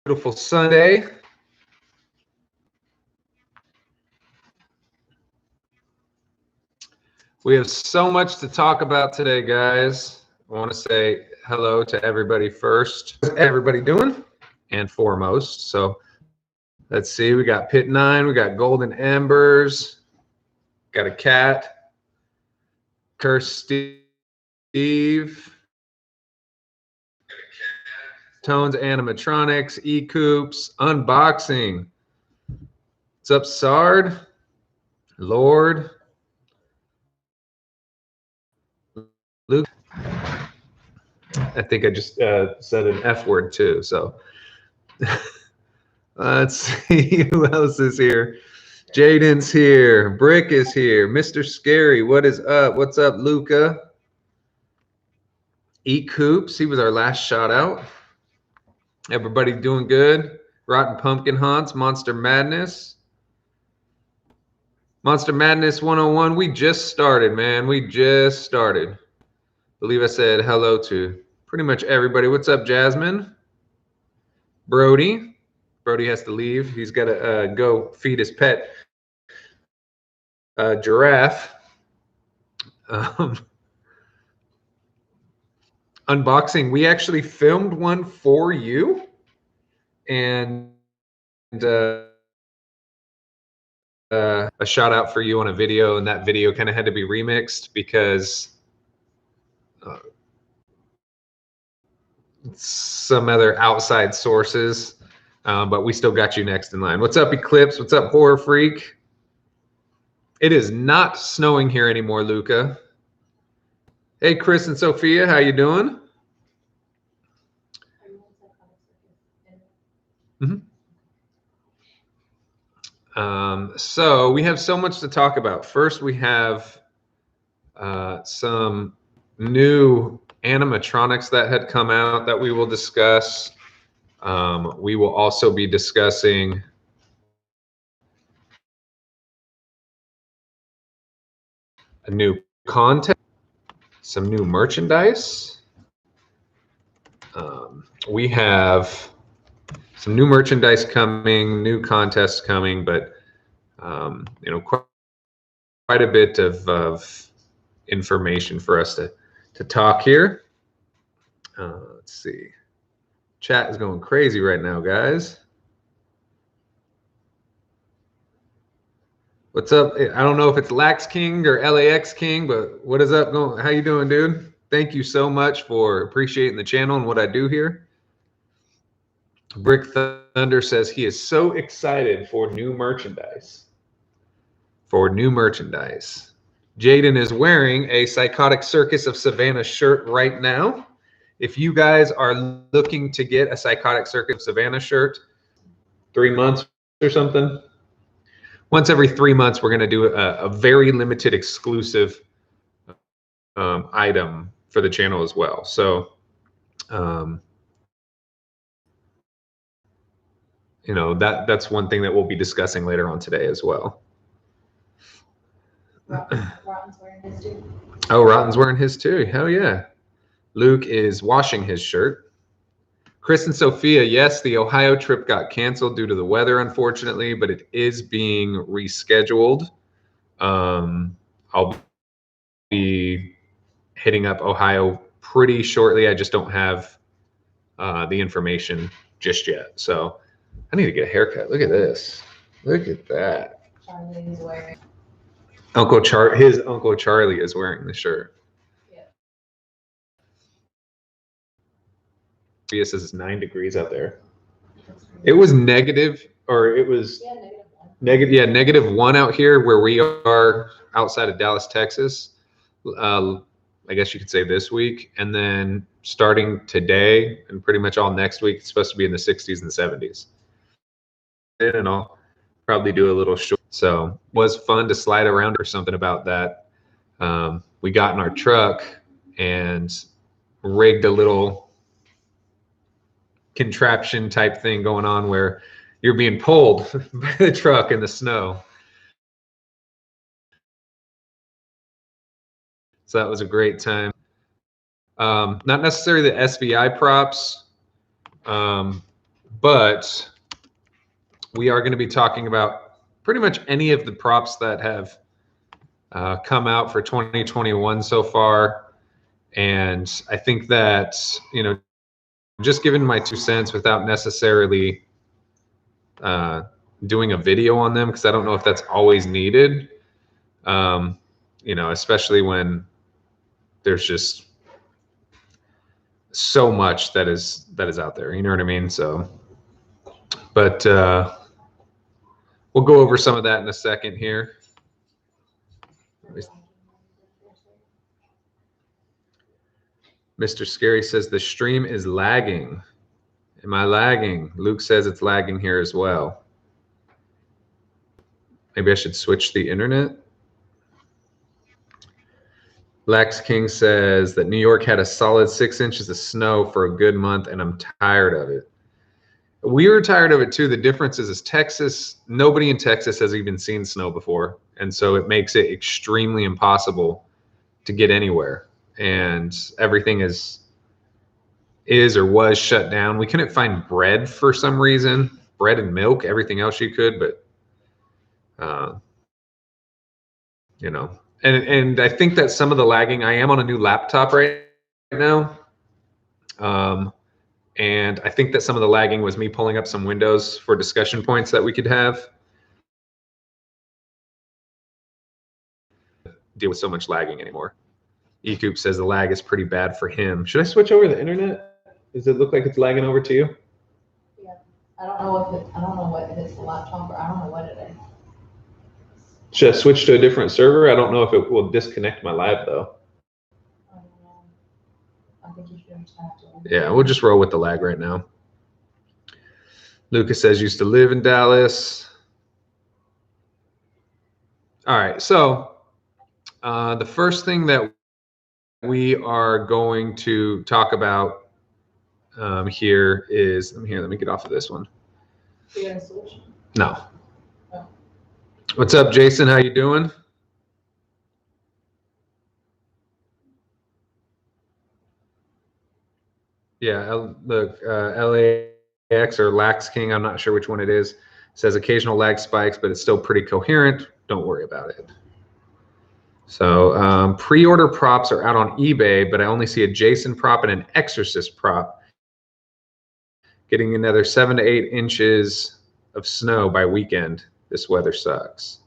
Beautiful Sunday. We have so much to talk about today, guys. I want to say hello to everybody first. How's everybody doing? And foremost. So let's see. We got Pit 9. We got Golden Embers. Got a cat. Curse Steve. Tones Animatronics. E-Coops. Unboxing. What's up, Sard? Lord. Luke. I think I just said an F word too. So let's see who else is here. Jaden's here. Brick is here. Mr. Scary, what is up? What's up, Luca? Eat Coops, he was our last shout out. Everybody doing good? Rotten Pumpkin Haunts, Monster Madness. Monster Madness 101, we just started, man. We just started. I believe I said hello to pretty much everybody. What's up, Jasmine? Brody. Brody has to leave. He's got to go feed his pet giraffe. Unboxing. We actually filmed one for you, and a shout out for you on a video, and that video kind of had to be remixed because some other outside sources, but we still got you next in line. What's up, Eclipse? What's up, Horror Freak? It is not snowing here anymore, Luca. Hey, Chris and Sophia, how you doing? So we have so much to talk about. First, we have some new animatronics that had come out that we will discuss. We will also be discussing a new content, some new merchandise. We have some new merchandise coming, new contests coming, but you know, quite a bit of information for us to talk here. Let's see. Chat is going crazy right now, guys. What's up? I don't know if it's Lax King or LAX King, but what is up? How you doing, dude? Thank you so much for appreciating the channel and what I do here. Brick Thunder says he is so excited for new merchandise. Jaden is wearing a Psychotic Circus of Savannah shirt right now. If you guys are looking to get a Psychotic Circus of Savannah shirt, 3 months or something, once every 3 months, we're going to do a very limited exclusive item for the channel as well. So, you know, that's one thing that we'll be discussing later on today as well. Rotten's wearing his too. Oh, Rotten's wearing his too. Hell yeah. Luke is washing his shirt. Chris and Sophia, yes, the Ohio trip got canceled due to the weather, unfortunately, but it is being rescheduled. I'll be hitting up Ohio pretty shortly. I just don't have the information just yet. So I need to get a haircut. Look at this. Look at that. Charlie's wearing. His Uncle Charlie is wearing the shirt. Yeah. It says it's 9 degrees out there. It was negative, or it was -1 out here where we are outside of Dallas, Texas. I guess you could say this week, and then starting today and pretty much all next week, it's supposed to be in the 60s and 70s. And I'll probably do a little short. So was fun to slide around or something about that. We got in our truck and rigged a little contraption type thing going on where you're being pulled by the truck in the snow. So that was a great time. Not necessarily the SVI props, but we are going to be talking about pretty much any of the props that have come out for 2021 so far. And I think that, you know, just giving my 2 cents without necessarily doing a video on them, because I don't know if that's always needed, you know, especially when there's just so much that is out there, you know what I mean? So, but we'll go over some of that in a second here. Mr. Scary says the stream is lagging. Am I lagging? Luke says it's lagging here as well. Maybe I should switch the internet. Lex King says that New York had a solid 6 inches of snow for a good month, and I'm tired of it. We were tired of it too. The difference is Texas, nobody in Texas has even seen snow before. And so it makes it extremely impossible to get anywhere. And everything is or was shut down. We couldn't find bread for some reason, bread and milk, everything else you could, but you know, and I think that some of the lagging, I am on a new laptop right now. And I think that some of the lagging was me pulling up some windows for discussion points that we could have. Deal with so much lagging anymore. Ecoop says the lag is pretty bad for him. Should I switch over the internet? Does it look like it's lagging over to you? Yeah. I don't know if it's the laptop or I don't know what it is. Should I switch to a different server? I don't know if it will disconnect my live though. I don't know. I think you should just have to. Yeah, we'll just roll with the lag right now. Lucas says used to live in Dallas. All right, so the first thing that we are going to talk about here is, let me get off of this one. You gonna switch? No. Oh. What's up, Jason? How you doing? Yeah, look, LAX or Lax King, I'm not sure which one it is, says occasional lag spikes, but it's still pretty coherent. Don't worry about it. So pre-order props are out on eBay, but I only see a Jason prop and an Exorcist prop getting another 7 to 8 inches of snow by weekend. This weather sucks.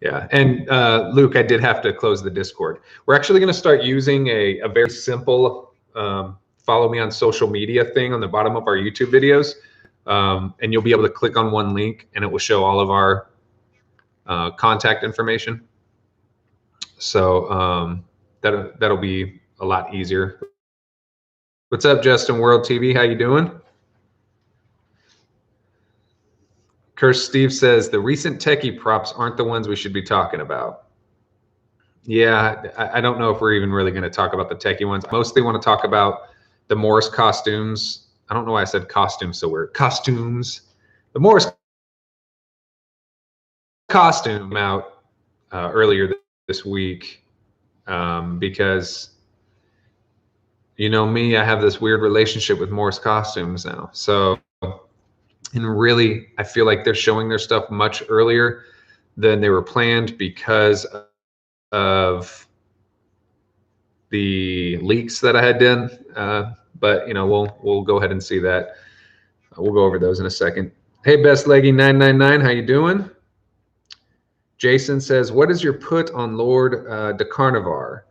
Yeah, and Luke, I did have to close the Discord. We're actually going to start using a very simple follow me on social media thing on the bottom of our YouTube videos, and you'll be able to click on one link and it will show all of our contact information. So that'll be a lot easier. What's up, Justin World TV? How you doing? Curse Steve says the recent techie props aren't the ones we should be talking about. Yeah, I don't know if we're even really going to talk about the techie ones. I mostly want to talk about the Morris costumes. I don't know why I said costumes so weird. Costumes. The Morris costume out earlier this week because, you know me, I have this weird relationship with Morris costumes now. So, and really, I feel like they're showing their stuff much earlier than they were planned because of the leaks that I had done. But you know, we'll go ahead and see that. We'll go over those in a second. Hey, Best Leggy 999, how you doing? Jason says, what is your put on Lord de Carnivar?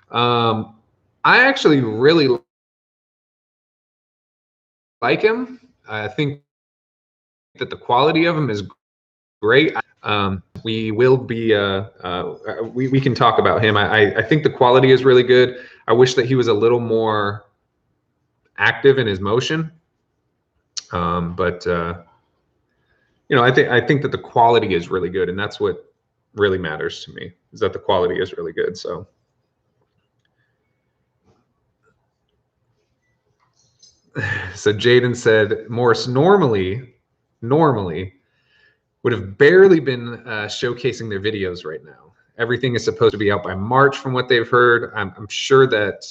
I actually really like him. I think that the quality of him is great. We will be, we can talk about him. I think the quality is really good. I wish that he was a little more active in his motion. But you know, I think that the quality is really good, and that's what really matters to me, is that the quality is really good. So Jaden said Morris normally would have barely been showcasing their videos right now. Everything is supposed to be out by March from what they've heard. I'm sure that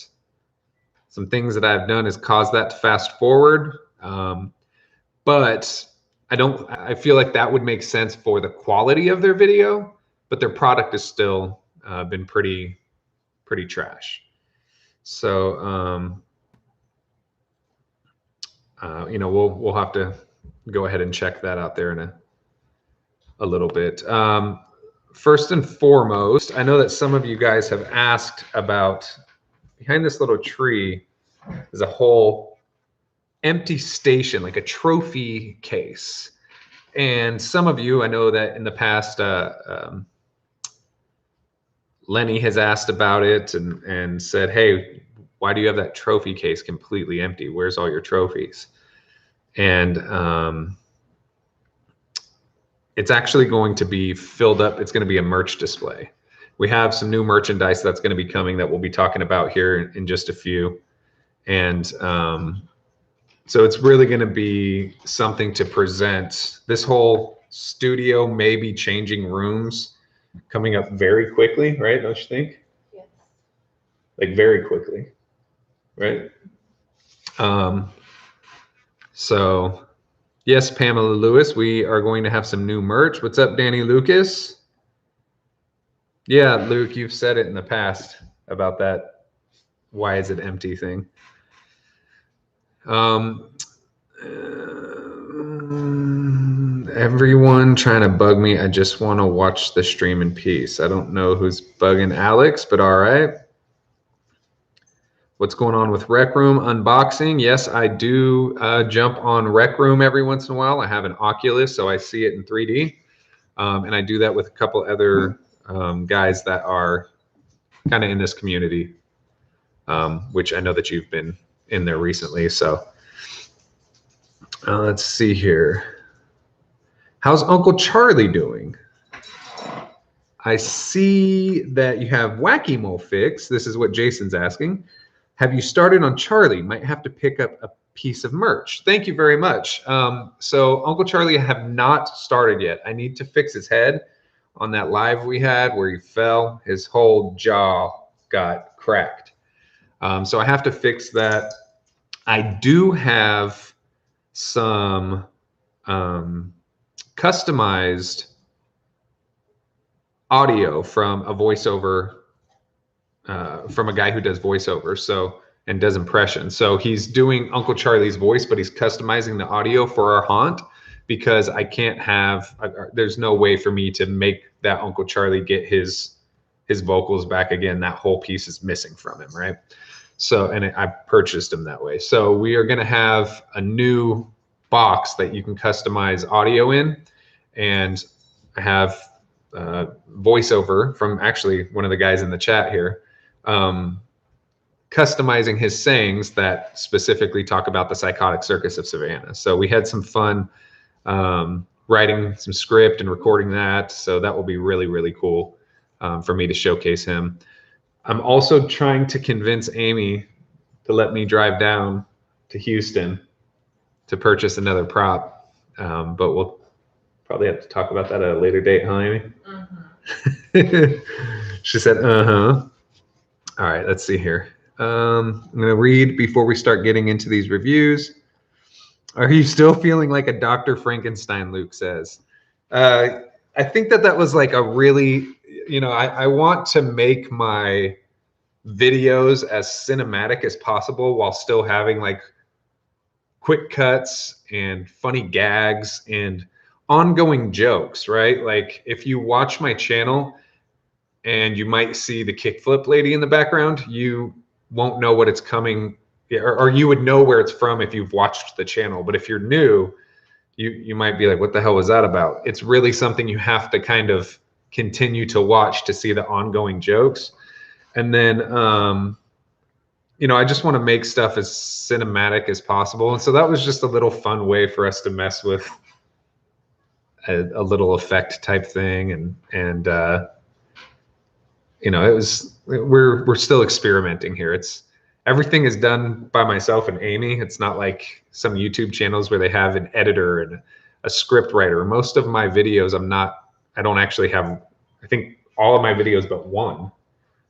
some things that I've done has caused that to fast forward. but I feel like that would make sense for the quality of their video, but their product has still been pretty trash. So, you know, we'll have to go ahead and check that out there in a little bit. First and foremost, I know that some of you guys have asked about, behind this little tree is a whole empty station, like a trophy case. And some of you, I know that in the past, Lenny has asked about it and said, hey, why do you have that trophy case completely empty? Where's all your trophies? And it's actually going to be filled up. It's going to be a merch display. We have some new merchandise that's going to be coming that we'll be talking about here in just a few. And so it's really going to be something to present. This whole studio may be changing rooms coming up very quickly, right? Don't you think? Yes. Like very quickly, right? So yes, Pamela Lewis, we are going to have some new merch. What's up, Danny Lucas? Yeah, Luke, you've said it in the past about that why is it empty thing. Everyone trying to bug me. I just want to watch the stream in peace. I don't know who's bugging Alex, but all right. What's going on with Rec Room unboxing? Yes, I do jump on Rec Room every once in a while. I have an Oculus, so I see it in 3D. And I do that with a couple other guys that are kind of in this community, which I know that you've been in there recently. So let's see here. How's Uncle Charlie doing? I see that you have Wacky Mo Fix. This is what Jason's asking. Have you started on Charlie? Might have to pick up a piece of merch. Thank you very much. So Uncle Charlie, I have not started yet. I need to fix his head. On that live we had where he fell, his whole jaw got cracked. So I have to fix that. I do have some customized audio from a voiceover, from a guy who does voiceover, so, and does impressions. So he's doing Uncle Charlie's voice, but he's customizing the audio for our haunt because I can't have, there's no way for me to make that Uncle Charlie get his vocals back again. That whole piece is missing from him, right? So, and I purchased them that way. So we are going to have a new box that you can customize audio in, and I have voiceover from actually one of the guys in the chat here, customizing his sayings that specifically talk about the Psychotic Circus of Savannah. So we had some fun writing some script and recording that. So that will be really, really cool for me to showcase him. I'm also trying to convince Amy to let me drive down to Houston to purchase another prop, but we'll probably have to talk about that at a later date, huh, Amy? She said, uh-huh. All right, let's see here. I'm going to read before we start getting into these reviews. Are you still feeling like a Dr. Frankenstein, Luke says. I think that was like a really, you know, I want to make my videos as cinematic as possible while still having like quick cuts and funny gags and ongoing jokes, right? Like if you watch my channel and you might see the kickflip lady in the background, you won't know what it's coming, or you would know where it's from if you've watched the channel. But if you're new, you might be like, what the hell was that about? It's really something you have to kind of continue to watch to see the ongoing jokes. And then, you know, I just want to make stuff as cinematic as possible. And so that was just a little fun way for us to mess with a little effect type thing. And you know, we're still experimenting here. Everything is done by myself and Amy. It's not like some YouTube channels where they have an editor and a script writer. Most of my videos, I don't actually have, I think all of my videos but one,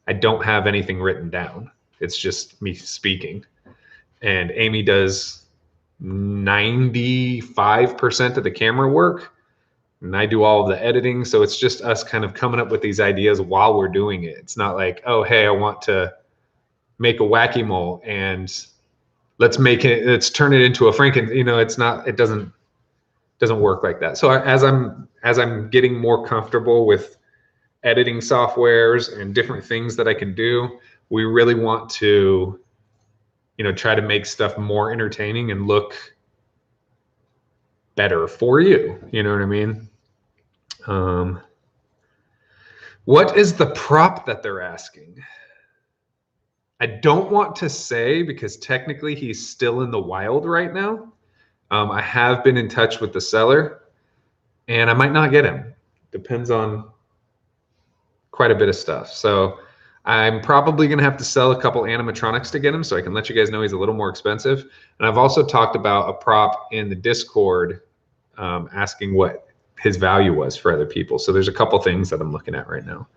I don't have anything written down. It's just me speaking. And Amy does 95% of the camera work, and I do all of the editing. So it's just us kind of coming up with these ideas while we're doing it. It's not like, oh, hey, I want to make a wacky mole and let's turn it into a Franken. It doesn't work like that. So as I'm getting more comfortable with editing softwares and different things that I can do, we really want to, try to make stuff more entertaining and look better for you. You know what I mean? What is the prop that they're asking? I don't want to say because technically he's still in the wild right now. I have been in touch with the seller and I might not get him. Depends on quite a bit of stuff. So I'm probably going to have to sell a couple animatronics to get him, so I can let you guys know he's a little more expensive. And I've also talked about a prop in the Discord asking what his value was for other people. So there's a couple things that I'm looking at right now.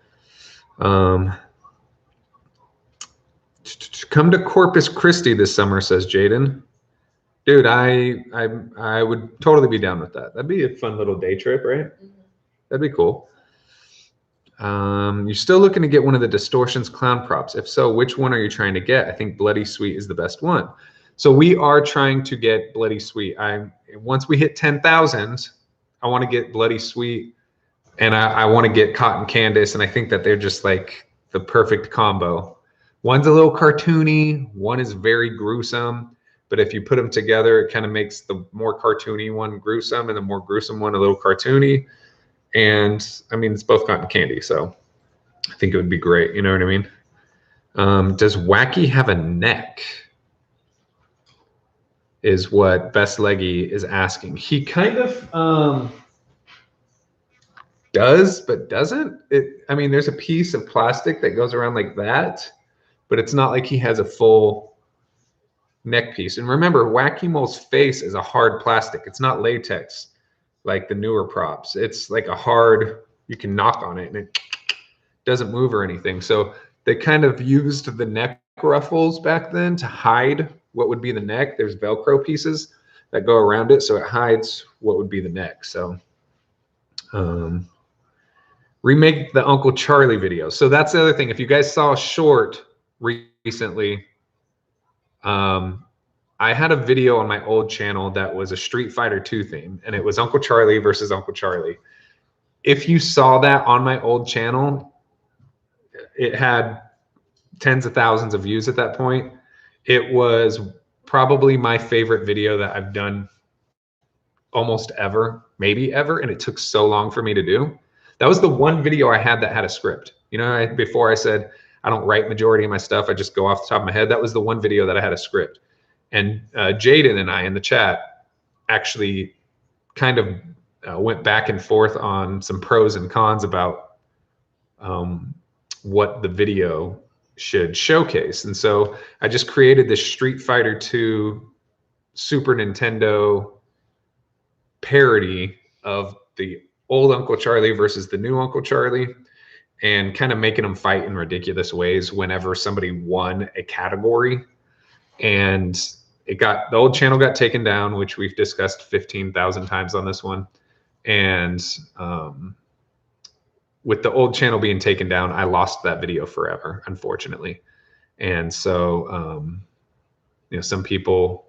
Come to Corpus Christi this summer, says Jaden. Dude, I would totally be down with that. That'd be a fun little day trip, right? That'd be cool. You're still looking to get one of the Distortions clown props. If so, which one are you trying to get? I think Bloody Sweet is the best one. So we are trying to get Bloody Sweet. Once we hit 10,000, I want to get Bloody Sweet, and I want to get Cotton Candace, and I think that they're just like the perfect combo. One's a little cartoony, one is very gruesome, but if you put them together, it kind of makes the more cartoony one gruesome and the more gruesome one a little cartoony. And I mean, it's both cotton candy, so I think it would be great. You know what I mean? Does Wacky have a neck? Is what Best Leggy is asking. He kind of does, but doesn't. I mean, there's a piece of plastic that goes around like that, but it's not like he has a full neck piece. And remember, Wacky Mole's face is a hard plastic. It's not latex like the newer props. It's like a hard, you can knock on it and it doesn't move or anything. So they kind of used the neck ruffles back then to hide what would be the neck. There's Velcro pieces that go around it, so it hides what would be the neck. So remake the Uncle Charlie video. So that's the other thing. If you guys saw a short recently, I had a video on my old channel that was a Street Fighter 2 theme, and it was Uncle Charlie versus Uncle Charlie. If you saw that on my old channel, it had tens of thousands of views at that point. It was probably my favorite video that I've done almost ever, maybe ever, and it took so long for me to do. That was the one video I had that had a script. Before I said I don't write majority of my stuff, I just go off the top of my head. That was the one video that I had a script. And Jaden and I in the chat actually kind of went back and forth on some pros and cons about what the video should showcase. And so I just created this Street Fighter 2 Super Nintendo parody of the old Uncle Charlie versus the new Uncle Charlie, and kind of making them fight in ridiculous ways whenever somebody won a category. And the old channel got taken down, which we've discussed 15,000 times on this one. And with the old channel being taken down, I lost that video forever, unfortunately. And so, some people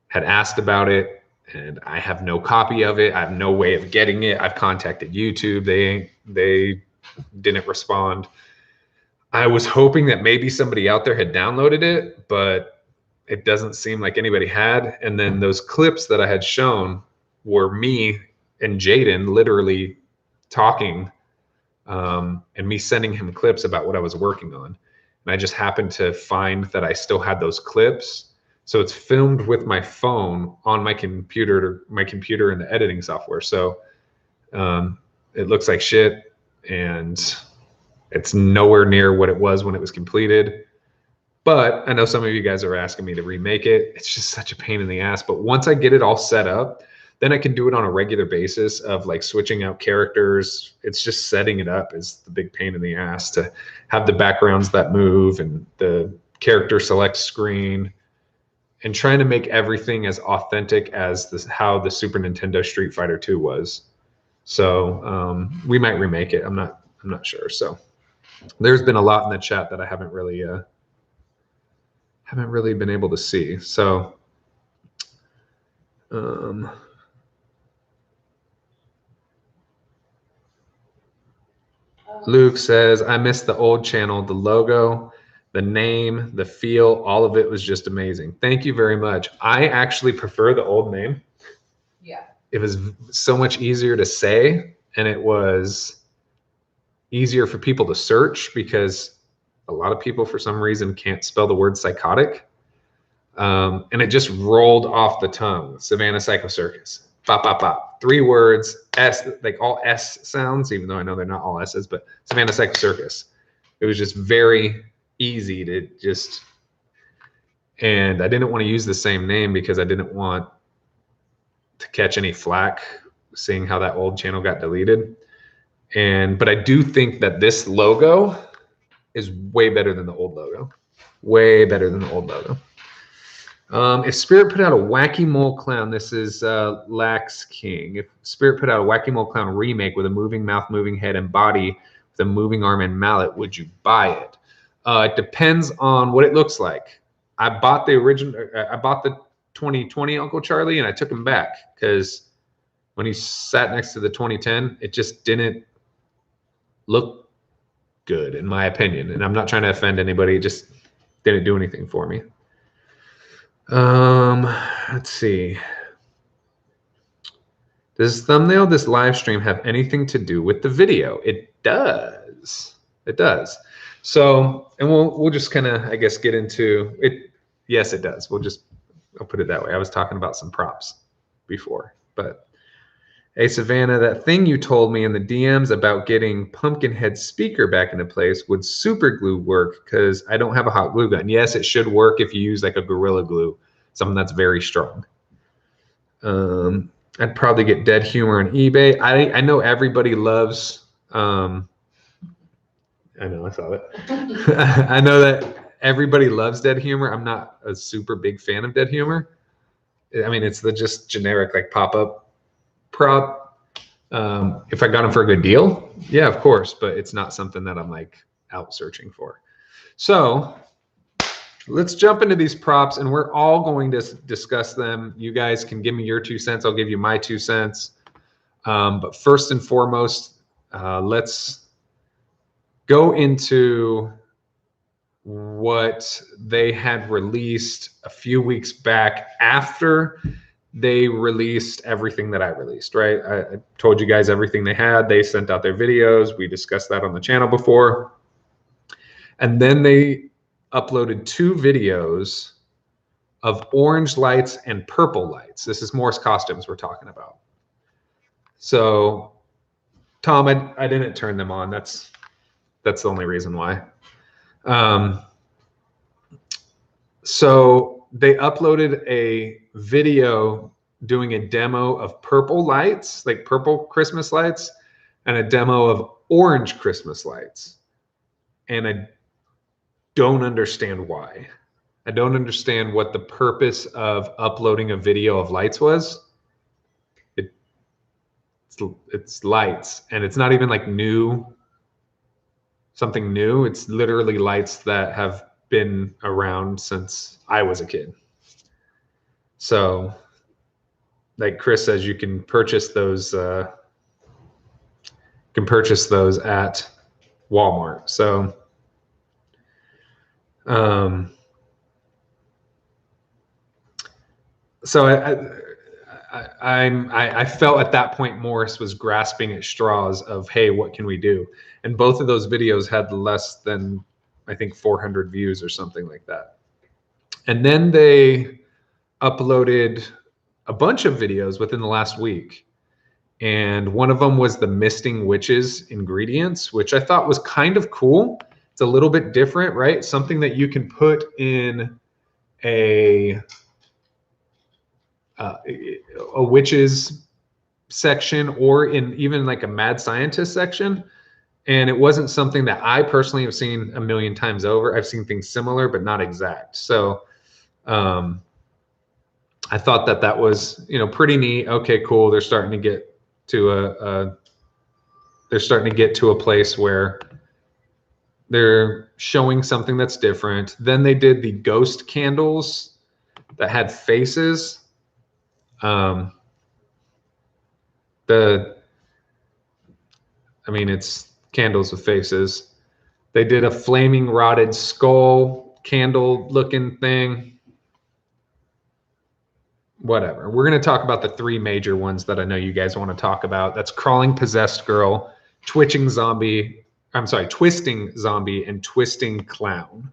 had asked about it, and I have no copy of it. I have no way of getting it. I've contacted YouTube. They didn't respond. I was hoping that maybe somebody out there had downloaded it, but it doesn't seem like anybody had. And then those clips that I had shown were me and Jaden literally talking, and me sending him clips about what I was working on. And I just happened to find that I still had those clips. So it's filmed with my phone on my computer in the editing software. So it looks like shit, and it's nowhere near what it was when it was completed. But I know some of you guys are asking me to remake it. It's just such a pain in the ass. But once I get it all set up, then I can do it on a regular basis of like switching out characters. It's just setting it up is the big pain in the ass, to have the backgrounds that move and the character select screen. and trying to make everything as authentic as this, how the Super Nintendo Street Fighter 2 was. So we might remake it. I'm not sure. So there's been a lot in the chat that I haven't really been able to see. So Luke says, I missed the old channel, the logo, the name, the feel, all of it was just amazing. Thank you very much. I actually prefer the old name. Yeah. It was so much easier to say, and it was easier for people to search because a lot of people for some reason can't spell the word psychotic. And it just rolled off the tongue. Savannah Psycho Circus. Bop, bop, bop. 3 words, S, like all S sounds, even though I know they're not all S's, but Savannah Psycho Circus. It was just very easy to just, and I didn't want to use the same name because I didn't want to catch any flack seeing how that old channel got deleted. But I do think that this logo is way better than the old logo. Way better than the old logo. If Spirit put out a Wacky Mole Clown, this is Lax King. If Spirit put out a Wacky Mole Clown remake with a moving mouth, moving head, and body with a moving arm and mallet, would you buy it? It depends on what it looks like. I bought the original. I bought the 2020 Uncle Charlie, and I took him back because when he sat next to the 2010, it just didn't look good, in my opinion. And I'm not trying to offend anybody. It just didn't do anything for me. Let's see. Does thumbnail this live stream have anything to do with the video? It does. It does. So, and we'll just kind of, I guess, get into it. Yes, it does. I'll put it that way. I was talking about some props before, but hey, Savannah, that thing you told me in the DMs about getting Pumpkinhead speaker back into place, would super glue work? Because I don't have a hot glue gun. Yes, it should work if you use like a Gorilla Glue, something that's very strong. I'd probably get Dead Humor on eBay. I know everybody loves, I know, I saw it. I know that everybody loves Dead Humor. I'm not a super big fan of Dead Humor. I mean, it's the just generic like pop-up prop. If I got them for a good deal, yeah, of course, but it's not something that I'm like out searching for. So let's jump into these props, and we're all going to discuss them. You guys can give me your 2 cents. I'll give you my 2 cents. But first and foremost, let's go into what they had released a few weeks back after they released everything that I released, right? I told you guys everything they had. They sent out their videos. We discussed that on the channel before. And then they uploaded 2 videos of orange lights and purple lights. This is Morse costumes we're talking about. So, Tom, I didn't turn them on. That's the only reason why. So they uploaded a video doing a demo of purple lights, like purple Christmas lights, and a demo of orange Christmas lights. And I don't understand why. I don't understand what the purpose of uploading a video of lights was. It's lights, and it's not even like something new. It's literally lights that have been around since I was a kid. So, like Chris says, you can purchase those. At Walmart. So, I felt at that point Morris was grasping at straws of, hey, what can we do? And both of those videos had less than, I think, 400 views or something like that. And then they uploaded a bunch of videos within the last week. And one of them was the Misting Witches ingredients, which I thought was kind of cool. It's a little bit different, right? Something that you can put in a witches section, or in even like a mad scientist section. And it wasn't something that I personally have seen a million times over. I've seen things similar, but not exact. So I thought that was, you know, pretty neat. Okay, cool. They're starting to get to a place where they're showing something that's different. Then they did the ghost candles that had faces. It's candles with faces. They did a flaming rotted skull candle looking thing. Whatever. We're going to talk about the three major ones that I know you guys want to talk about. That's crawling possessed girl, twisting zombie, and twisting clown.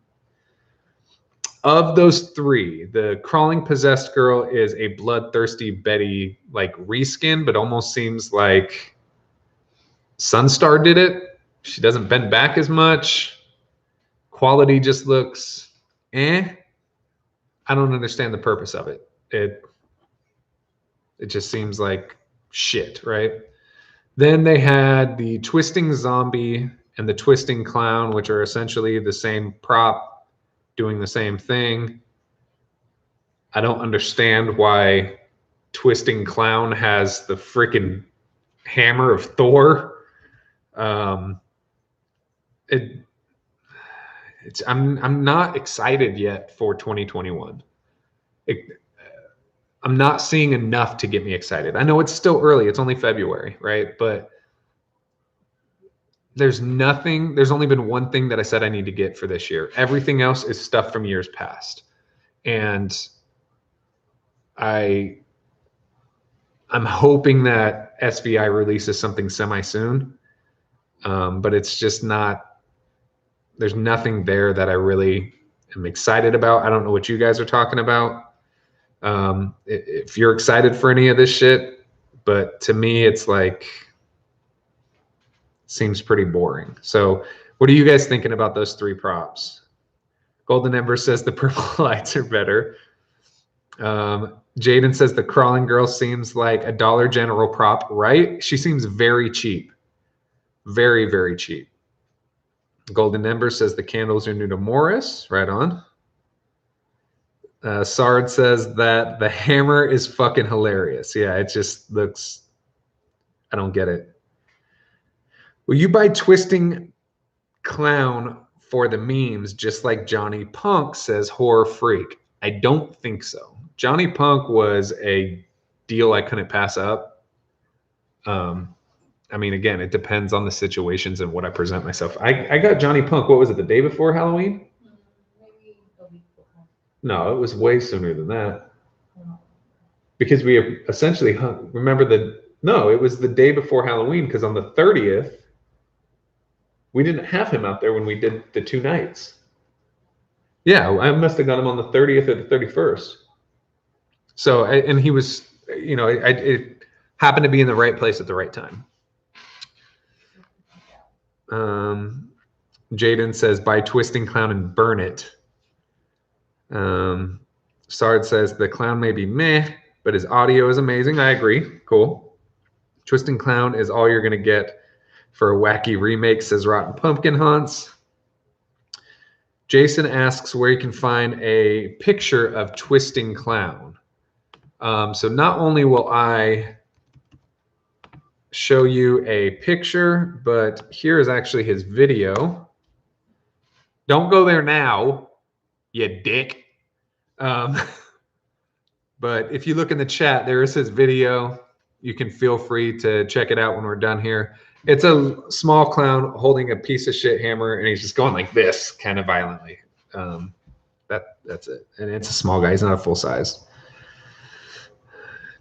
Of those three, the crawling possessed girl is a bloodthirsty Betty like reskin, but almost seems like Sunstar did it. She doesn't bend back as much. Quality just looks I don't understand the purpose of it. It just seems like shit, right? Then they had the twisting zombie and the twisting clown, which are essentially the same prop doing the same thing. I don't understand why twisting clown has the freaking hammer of Thor. I'm not excited yet for 2021. I'm not seeing enough to get me excited. I know it's still early. It's only February, right? But there's only been one thing that I said I need to get for this year. Everything else is stuff from years past. And I'm hoping that SVI releases something semi soon. But it's just not, there's nothing there that I really am excited about. I don't know what you guys are talking about. If you're excited for any of this shit, but to me, it's like, seems pretty boring. So what are you guys thinking about those three props? Golden Ember says the purple lights are better. Jaden says the crawling girl seems like a Dollar General prop, right? She seems very cheap. Very, very cheap. Golden Ember says the candles are new to Morris. Right on. Sard says that the hammer is fucking hilarious. Yeah, it just looks, I don't get it. Will you buy Twisting Clown for the memes, just like Johnny Punk, says Horror Freak? I don't think so. Johnny Punk was a deal I couldn't pass up. Again, it depends on the situations and what I present myself. I got Johnny Punk, what was it, the day before Halloween? Maybe a week before. No, it was way sooner than that. Because we essentially it was the day before Halloween, because on the 30th, we didn't have him out there when we did the 2 nights. Yeah, I must have got him on the 30th or the 31st. So, and he was, it happened to be in the right place at the right time. Jaden says, buy Twisting Clown and burn it. Sard says, the clown may be meh, but his audio is amazing. I agree. Cool. Twisting Clown is all you're going to get for a wacky remake, says Rotten Pumpkin Hunts. Jason asks where you can find a picture of Twisting Clown. So not only will I show you a picture, but here is actually his video. Don't go there now, you dick. But if you look in the chat, there is his video. You can feel free to check it out when we're done here. It's a small clown holding a piece of shit hammer, and he's just going like this kind of violently. That's it. And it's a small guy. He's not a full size.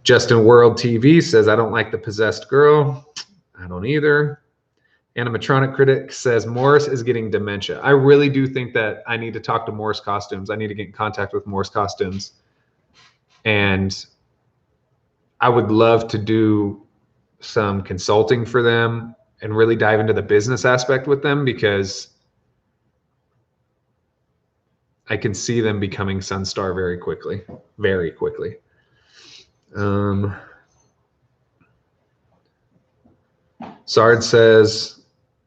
Justin World TV says, I don't like the possessed girl. I don't either. Animatronic Critic says, Morris is getting dementia. I really do think that I need to talk to Morris Costumes. I need to get in contact with Morris Costumes. And I would love to do some consulting for them and really dive into the business aspect with them, because I can see them becoming Sunstar very quickly, very quickly. Sard says,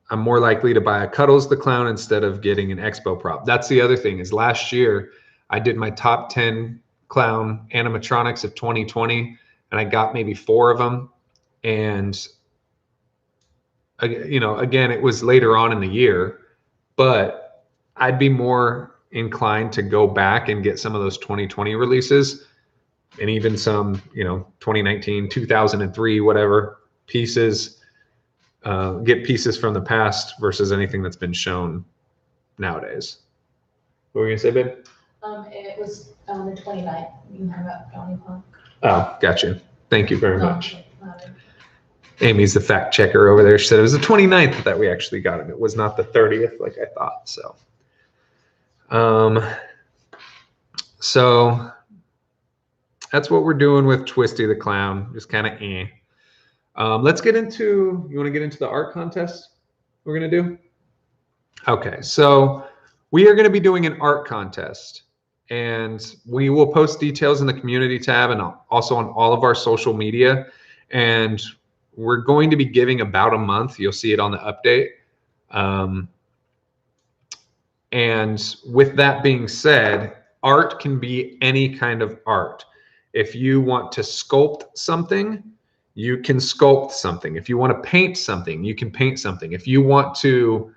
I'm more likely to buy a Cuddles the Clown instead of getting an Expo prop. That's the other thing, is last year I did my top 10 clown animatronics of 2020, and I got maybe 4 of them. And you know, again, it was later on in the year, but I'd be more inclined to go back and get some of those 2020 releases, and even some, you know, 2019, 2003, whatever pieces, get pieces from the past versus anything that's been shown nowadays. What were you gonna say, babe? It was on the 29th. You hung up Johnny Punk. Oh, gotcha. Thank you very No, much. not it. Amy's the fact checker over there. She said it was the 29th that we actually got it. It was not the 30th like I thought. So that's what we're doing with Twisty the Clown. Just kind of let's get into, you want to get into the art contest we're going to do? Okay, so we are going to be doing an art contest, and we will post details in the community tab and also on all of our social media. And we're going to be giving about a month. You'll see it on the update. And with that being said, art can be any kind of art. If you want to sculpt something, you can sculpt something. If you want to paint something, you can paint something. If you want to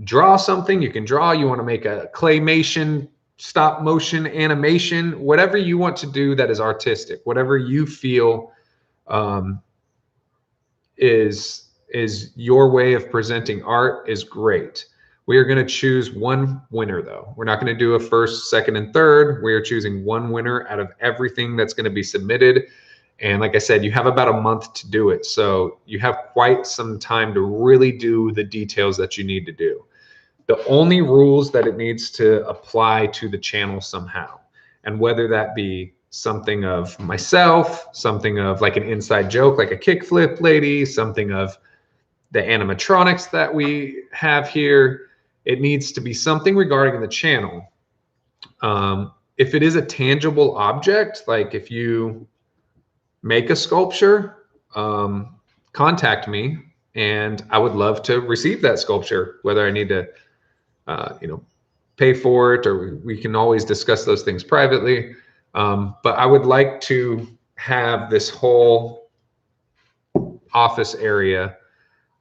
draw something, you can draw. You want to make a claymation, stop motion animation, whatever you want to do that is artistic, whatever you feel is your way of presenting art is great. We are going to choose one winner, though. We're not going to do a first, second, and third. We are choosing one winner out of everything that's going to be submitted. And like I said, you have about a month to do it. So you have quite some time to really do the details that you need to do. The only rules that it needs to apply to the channel somehow, and whether that be something of myself, something of like an inside joke, like a kickflip lady, something of the animatronics that we have here, it needs to be something regarding the channel. If it is a tangible object, like if you make a sculpture, contact me and I would love to receive that sculpture, whether I need to, you know, pay for it, or we can always discuss those things privately. But I would like to have this whole office area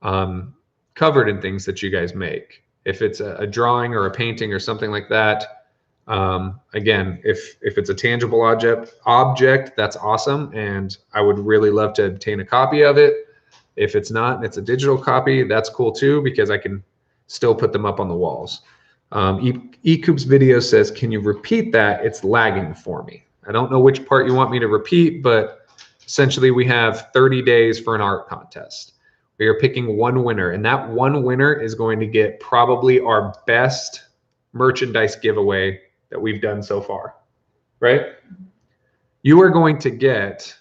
covered in things that you guys make. If it's a drawing or a painting or something like that, again, if it's a tangible object, that's awesome, and I would really love to obtain a copy of it. If it's not, and it's a digital copy, that's cool too, because I can still put them up on the walls. Ecoop's video says, can you repeat that? It's lagging for me. I don't know which part you want me to repeat, but essentially we have 30 days for an art contest. We are picking one winner, and that one winner is going to get probably our best merchandise giveaway that we've done so far, right? You are going to get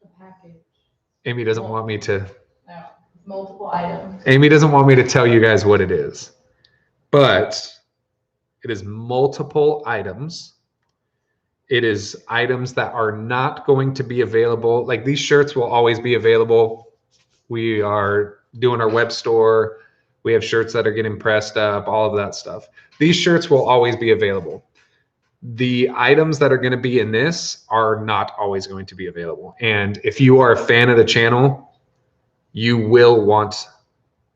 The package. Amy doesn't want me to. No, multiple items. Amy doesn't want me to tell you guys what it is, but it is multiple items. It is items that are not going to be available. Like these shirts will always be available. We are doing our web store. We have shirts that are getting pressed up, all of that stuff. These shirts will always be available. The items that are going to be in this are not always going to be available. And if you are a fan of the channel, you will want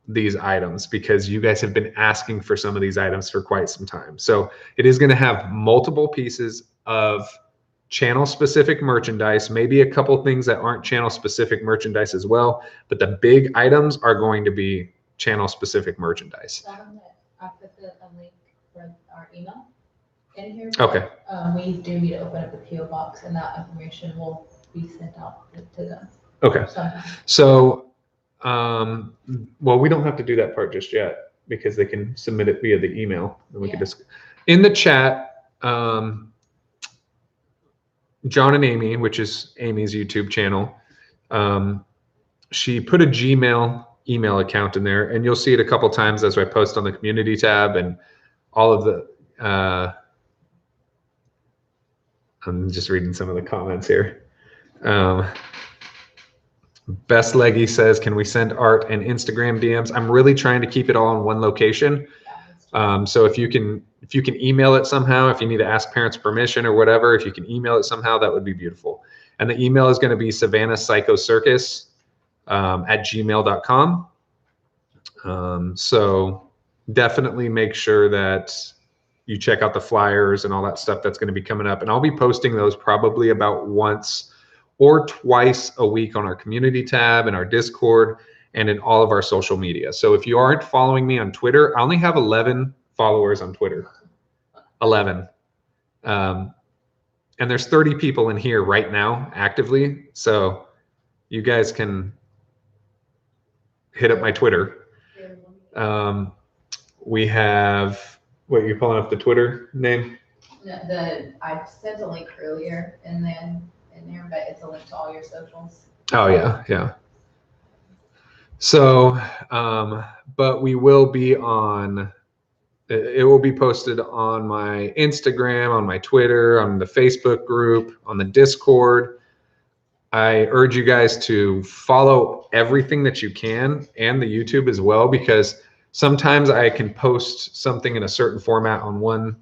these items because you guys have been asking for some of these items for quite some time. So it is going to have multiple pieces of channel specific merchandise, maybe a couple things that aren't channel specific merchandise as well, but the big items are going to be channel specific merchandise. I put a link for our email in here. Okay. We do need to open up the PO box, and that information will be sent out to them. Okay. Sometime. So, well, we don't have to do that part just yet because they can submit it via the email, and we can just in the chat. John and Amy, which is Amy's YouTube channel, she put a Gmail email account in there, and you'll see it a couple times as I post on the community tab and all of the. I'm just reading some of the comments here. Best Leggy says, can we send art and Instagram DMs? I'm really trying to keep it all in one location. So if you can email it somehow, if you need to ask parents permission or whatever, if you can email it somehow, that would be beautiful. And the email is going to be Savannah Psycho Circus at gmail.com. So definitely make sure that you check out the flyers and all that stuff that's going to be coming up. And I'll be posting those probably about once or twice a week on our community tab and our Discord and in all of our social media. So if you aren't following me on Twitter, I only have 11 followers on Twitter. 11. And there's 30 people in here right now actively. So you guys can hit up my Twitter. We have, what, you're pulling up the Twitter name? No, I sent a link earlier and then in there, but it's a link to all your socials. Oh yeah, yeah. So, but we will be on, it will be posted on my Instagram, on my Twitter, on the Facebook group, on the Discord. I urge you guys to follow everything that you can and the YouTube as well, because sometimes I can post something in a certain format on one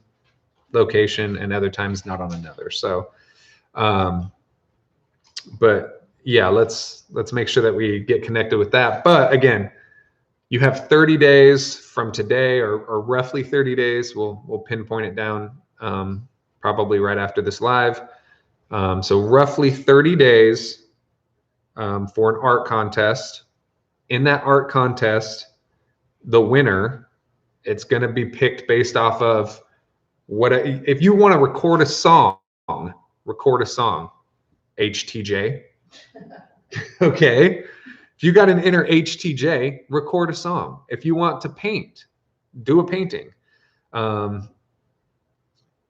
location and other times not on another. So, but yeah, let's make sure that we get connected with that. But again, you have 30 days from today, or roughly 30 days. We'll pinpoint it down probably right after this live. So roughly 30 days for an art contest. In that art contest, the winner, it's going to be picked based off of if you want to record a song, HTJ. Okay. If you got an inner HTJ, record a song. If you want to paint, do a painting.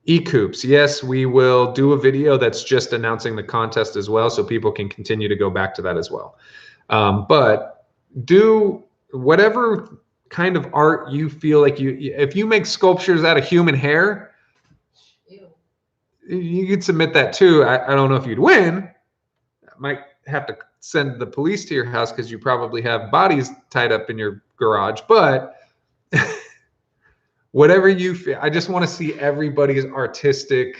E-Coops, yes, we will do a video that's just announcing the contest as well, so people can continue to go back to that as well. But do whatever kind of art you feel like if you make sculptures out of human hair, you could submit that too. I don't know if you'd win. I might have to send the police to your house because you probably have bodies tied up in your garage, but whatever you feel, I just want to see everybody's artistic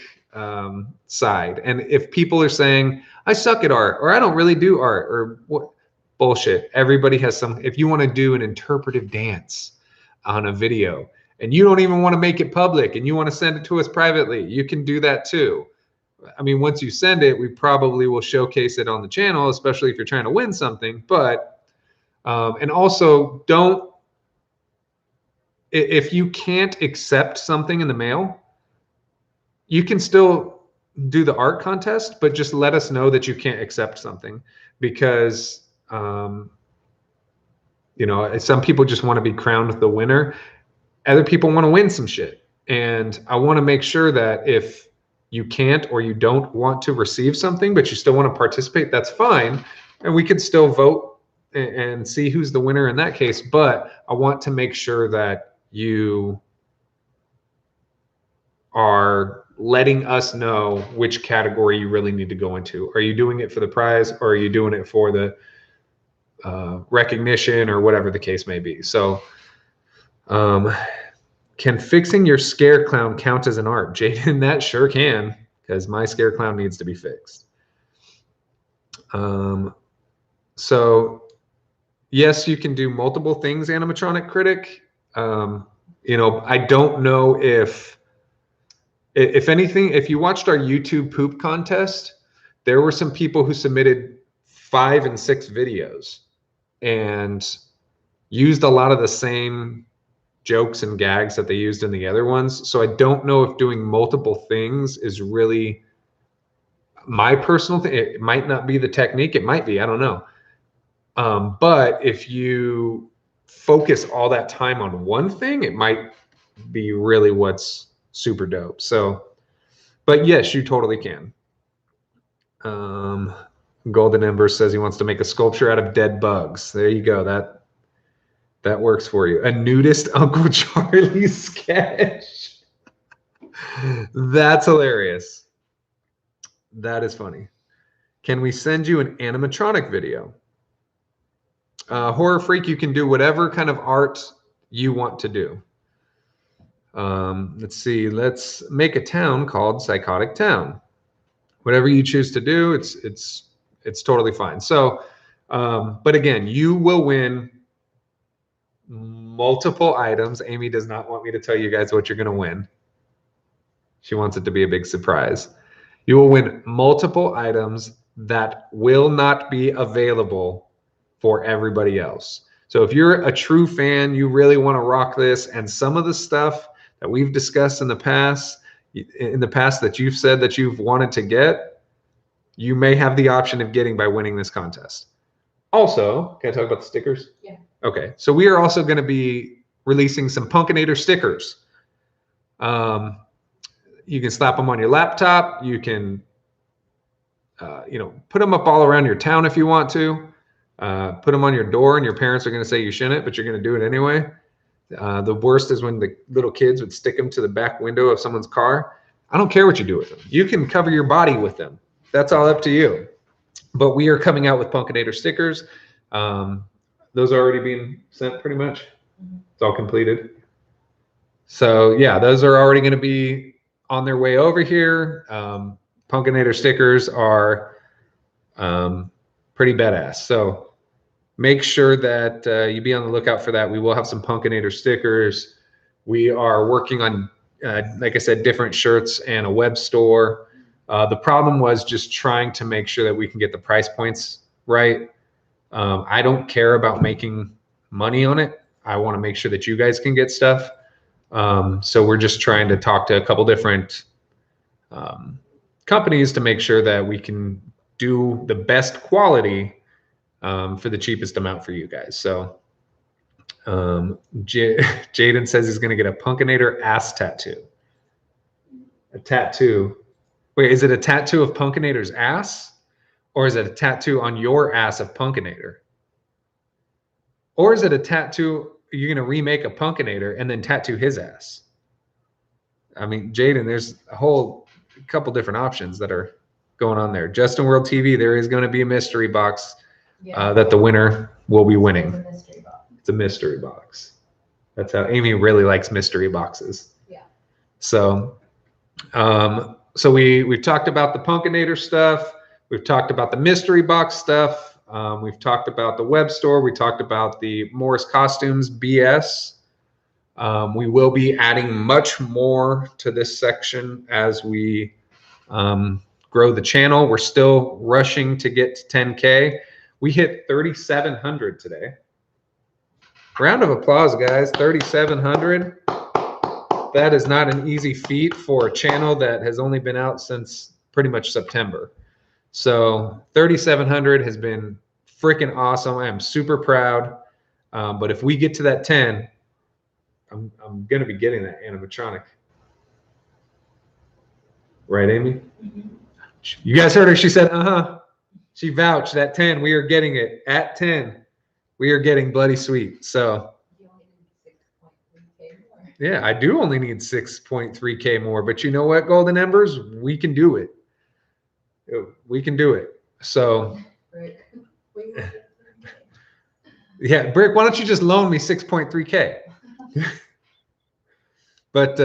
side. And if people are saying, I suck at art, or I don't really do art, or what, bullshit. Everybody has some. If you want to do an interpretive dance on a video and you don't even want to make it public and you want to send it to us privately, you can do that too. I mean, once you send it, we probably will showcase it on the channel, especially if you're trying to win something. But, and also don't, if you can't accept something in the mail, you can still do the art contest, but just let us know that you can't accept something, because, you know, some people just want to be crowned the winner. Other people want to win some shit. And I want to make sure that if you can't or you don't want to receive something, but you still want to participate, that's fine. And we can still vote and see who's the winner in that case. But I want to make sure that you are letting us know which category you really need to go into. Are you doing it for the prize, or are you doing it for the recognition, or whatever the case may be? So, can fixing your scare clown count as an art? Jaden, that sure can, because my scare clown needs to be fixed. So yes, you can do multiple things, animatronic critic. You know, I don't know if anything, if you watched our YouTube poop contest, there were some people who submitted 5 and 6 videos and used a lot of the same jokes and gags that they used in the other ones. So I don't know if doing multiple things is really my personal thing. It might not be the technique. It might be, I don't know. But if you focus all that time on one thing, it might be really what's super dope. So, but yes, you totally can. Golden Ember says he wants to make a sculpture out of dead bugs. There you go. That works for you. A nudist Uncle Charlie sketch. That's hilarious. That is funny. Can we send you an animatronic video? Horror Freak, you can do whatever kind of art you want to do. Let's see. Let's make a town called Psychotic Town. Whatever you choose to do, it's totally fine. So, but again, you will win multiple items. Amy does not want me to tell you guys what you're going to win. She wants it to be a big surprise. You will win multiple items that will not be available for everybody else. So if you're a true fan, you really want to rock this, and some of the stuff that we've discussed in the past that you've said that you've wanted to get, you may have the option of getting by winning this contest. Also, can I talk about the stickers? Yeah. Okay, so we are also going to be releasing some Punkinator stickers. You can slap them on your laptop. You can, put them up all around your town if you want to. Put them on your door, and your parents are going to say you shouldn't, but you're going to do it anyway. The worst is when the little kids would stick them to the back window of someone's car. I don't care what you do with them. You can cover your body with them. That's all up to you. But we are coming out with Punkinator stickers. Those are already being sent pretty much. It's all completed. So yeah, those are already going to be on their way over here. Punkinator stickers are pretty badass. So make sure that you be on the lookout for that. We will have some Punkinator stickers. We are working on, like I said, different shirts and a web store. The problem was just trying to make sure that we can get the price points right. I don't care about making money on it. I want to make sure that you guys can get stuff. So we're just trying to talk to a couple different companies to make sure that we can do the best quality for the cheapest amount for you guys. So Jaden says he's going to get a Punkinator ass tattoo. A tattoo. Wait, is it a tattoo of Punkinator's ass? Or is it a tattoo on your ass of Punkinator? Or is it a tattoo, you're going to remake a Punkinator and then tattoo his ass? I mean, Jaden, there's a whole couple different options that are going on there. Justin World TV, there is going to be a mystery box that the winner will be winning. It's a mystery box. It's a mystery box. That's how Amy really likes mystery boxes. Yeah. So, we've talked about the Punkinator stuff. We've talked about the mystery box stuff. We've talked about the web store. We talked about the Morris Costumes BS. We will be adding much more to this section as we grow the channel. We're still rushing to get to 10K. We hit 3,700 today. Round of applause, guys. 3,700. That is not an easy feat for a channel that has only been out since pretty much September. So 3,700 has been freaking awesome. I am super proud. But if we get to that 10, I'm going to be getting that animatronic. Right, Amy? Mm-hmm. You guys heard her. She said, uh-huh. She vouched at 10. We are getting it. At 10, we are getting Bloody Sweet. So, You only need 6.3K more. yeah, I do only need 6.3K more. But you know what, Golden Embers? We can do it. We can do it. So, Right. yeah, Brick, why don't you just loan me 6.3K? But,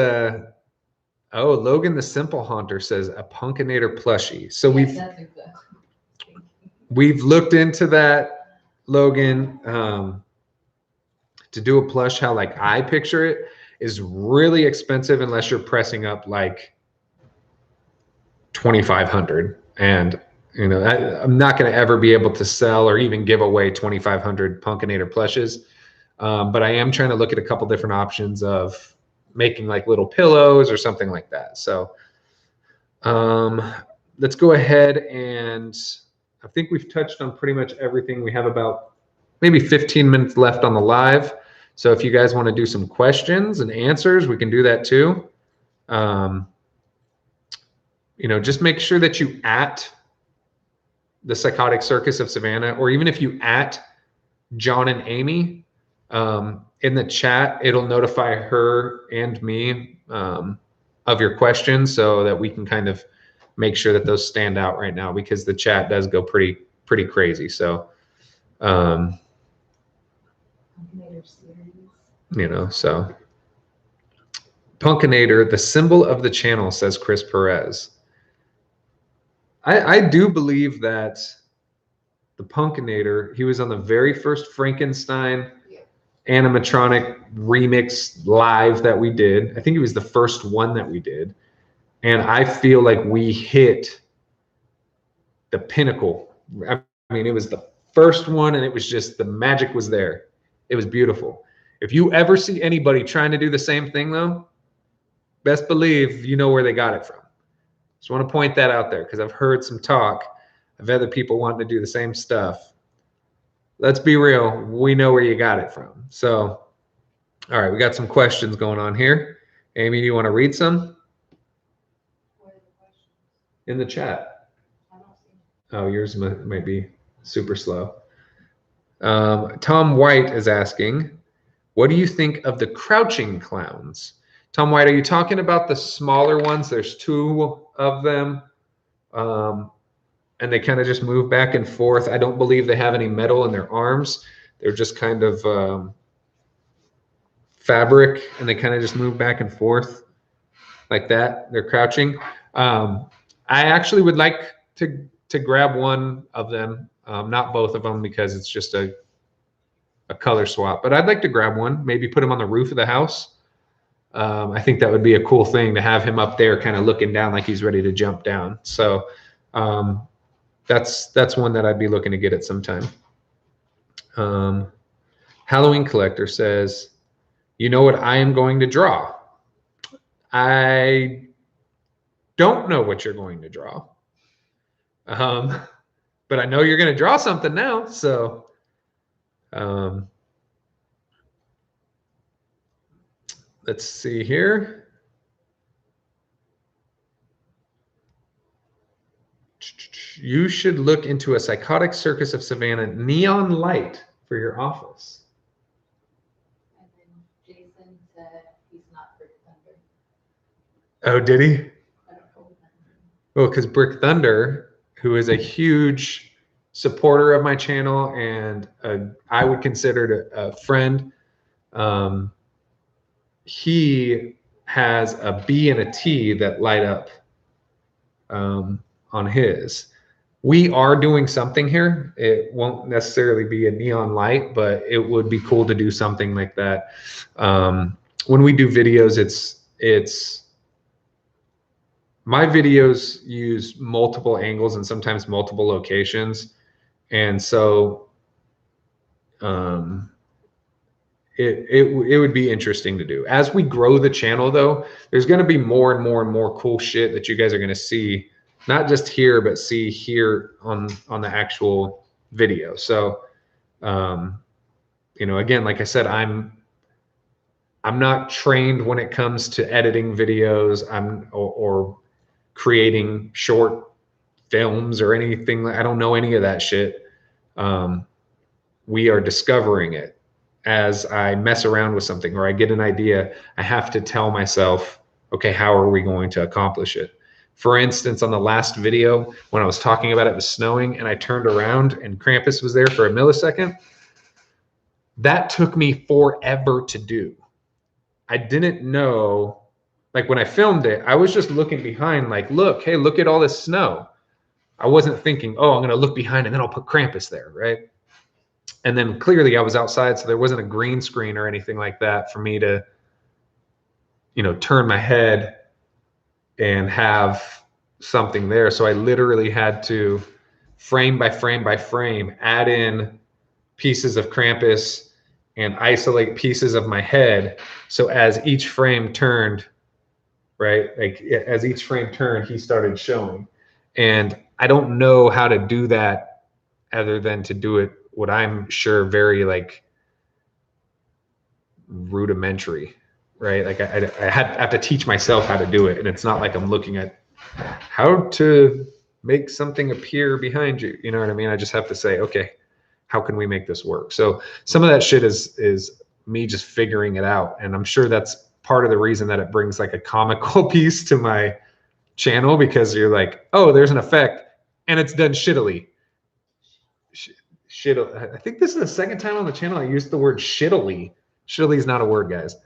Logan the Simple Haunter says a Punkinator plushie. So Yes, that's exactly. we've looked into that, Logan. To do a plush how like I picture it is really expensive unless you're pressing up like 2,500. And I'm not going to ever be able to sell or even give away 2,500 Punkinator plushes. But I am trying to look at a couple different options of making like little pillows or something like that. So let's go ahead, and I think we've touched on pretty much everything. We have about maybe 15 minutes left on the live. So if you guys want to do some questions and answers, we can do that too. Just make sure that you at the Psychotic Circus of Savannah, or even if you at John and Amy in the chat, it'll notify her and me of your questions so that we can kind of make sure that those stand out right now, because the chat does go pretty crazy. So, so Punkinator, the symbol of the channel, says Chris Perez. I do believe that the Punkinator, he was on the very first Frankenstein animatronic remix live that we did. I think it was the first one that we did. And I feel like we hit the pinnacle. I mean, it was the first one, and it was just, the magic was there. It was beautiful. If you ever see anybody trying to do the same thing, though, best believe you know where they got it from. Just want to point that out there, because I've heard some talk of other people wanting to do the same stuff. Let's be real. We know where you got it from. So, all right, we got some questions going on here. Amy, do you want to read some? What are the questions? In the chat. I don't see. Oh, yours might be super slow. Tom White is asking, what do you think of the crouching clowns? Tom White, are you talking about the smaller ones? There's two of them, and they kind of just move back and forth. I don't believe they have any metal in their arms. They're just kind of fabric, and they kind of just move back and forth like that. They're crouching. I actually would like to grab one of them, not both of them, because it's just a color swap. But I'd like to grab one, maybe put him on the roof of the house. I think that would be a cool thing to have him up there kind of looking down like he's ready to jump down. So that's one that I'd be looking to get at some time. Halloween Collector says, you know what I am going to draw? I don't know what you're going to draw. But I know you're going to draw something now. So let's see here. You should look into a Psychotic Circus of Savannah neon light for your office. And then Jason said he's not Brick Thunder. Oh, did he? I don't know. Well, because Brick Thunder, who is a huge supporter of my channel and I would consider it a friend, he has a B and a T that light up on his. We are doing something here. It won't necessarily be a neon light, but it would be cool to do something like that. When we do videos, it's my videos use multiple angles and sometimes multiple locations. And so it would be interesting to do. As we grow the channel, though, there's going to be more and more and more cool shit that you guys are going to see, not just here, but see here on the actual video. So, you know, again, like I said, I'm not trained when it comes to editing videos, or creating short films or anything. I don't know any of that shit. We are discovering it as I mess around with something or I get an idea. I have to tell myself, okay, how are we going to accomplish it? For instance, on the last video, when I was talking about it was snowing and I turned around and Krampus was there for a millisecond, that took me forever to do. I didn't know, like when I filmed it, I was just looking behind like, look, hey, look at all this snow. I wasn't thinking, oh, I'm going to look behind and then I'll put Krampus there, right? And then clearly I was outside, so there wasn't a green screen or anything like that for me to, you know, turn my head and have something there. So I literally had to frame by frame by frame add in pieces of Krampus and isolate pieces of my head. So as each frame turned, right, like as each frame turned, he started showing. And I don't know how to do that other than to do it what I'm sure very like rudimentary, right? Like I have to teach myself how to do it. And it's not like I'm looking at how to make something appear behind you. You know what I mean? I just have to say, okay, how can we make this work? So some of that shit is me just figuring it out. And I'm sure that's part of the reason that it brings like a comical piece to my channel, because you're like, oh, there's an effect and it's done shittily. I think this is the second time on the channel I used the word shittily. Shittily is not a word, guys.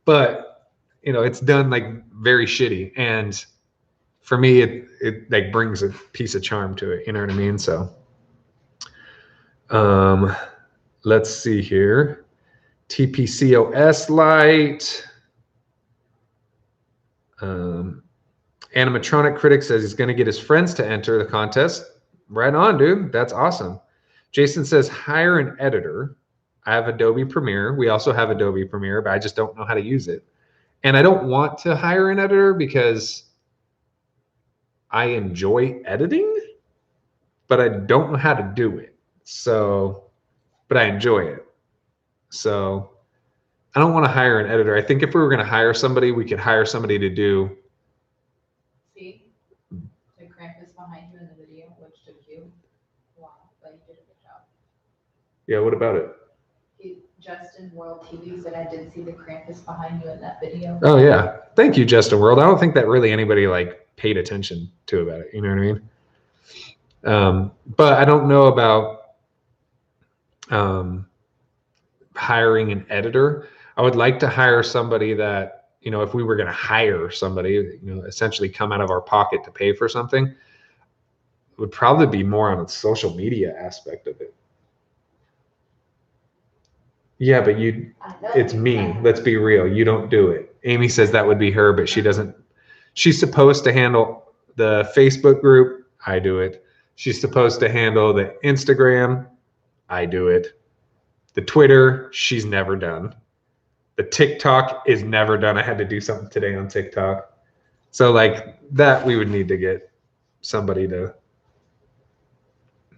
But you know, it's done like very shitty. And for me, it like brings a piece of charm to it. You know what I mean? So, let's see here. TPCOS light. Animatronic Critic says he's going to get his friends to enter the contest. Right on, dude. That's awesome. Jason says hire an editor. I have Adobe Premiere. We also have Adobe Premiere, but I just don't know how to use it. And I don't want to hire an editor because I enjoy editing, but I don't know how to do it. So, but I enjoy it. So I don't want to hire an editor. I think if we were going to hire somebody, we could hire somebody to do. See, the Krampus behind you in the video, which took you a while, but you did a good job. Yeah, what about it? Justin World TV said I did see the Krampus behind you in that video. Oh yeah, thank you, Justin World. I don't think that really anybody like paid attention to about it. You know what I mean? But I don't know about hiring an editor. I would like to hire somebody that, you know, if we were going to hire somebody, you know, essentially come out of our pocket to pay for something, it would probably be more on the social media aspect of it. Yeah, but it's me. Let's be real. You don't do it. Amy says that would be her, but she doesn't. She's supposed to handle the Facebook group. I do it. She's supposed to handle the Instagram. I do it. The Twitter, she's never done. The TikTok is never done. I had to do something today on TikTok. So like that, we would need to get somebody to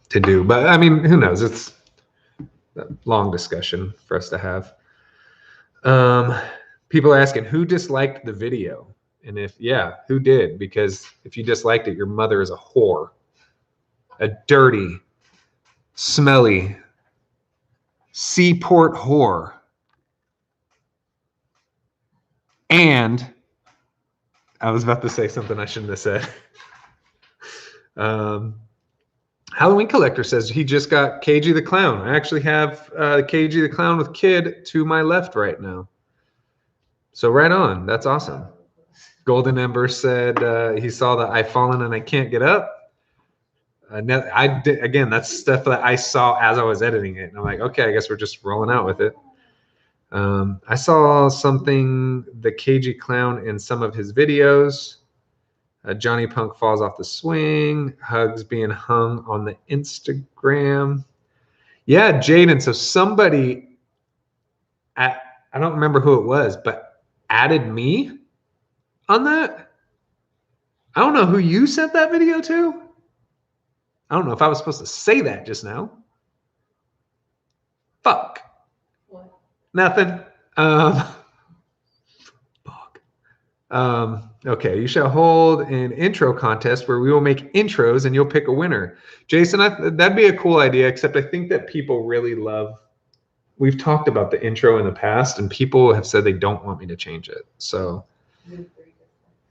do. But I mean, who knows? It's a long discussion for us to have. People are asking who disliked the video, and who did? Because if you disliked it, your mother is a whore, a dirty, smelly seaport whore. And I was about to say something I shouldn't have said. Halloween Collector says he just got KG the Clown. I actually have KG the Clown with Kid to my left right now. So right on. That's awesome. Golden Ember said he saw that I've fallen and I can't get up. I did, again, that's stuff that I saw as I was editing it. And I'm like, okay, I guess we're just rolling out with it. I saw something, the KG Clown in some of his videos. Johnny Punk falls off the swing. Hugs being hung on the Instagram. Yeah, Jaden. So somebody, I don't remember who it was, but added me on that. I don't know who you sent that video to. I don't know if I was supposed to say that just now. Fuck. What? Nothing. Okay, you shall hold an intro contest where we will make intros and you'll pick a winner. Jason, that'd be a cool idea, except I think that people really love, we've talked about the intro in the past and people have said they don't want me to change it. So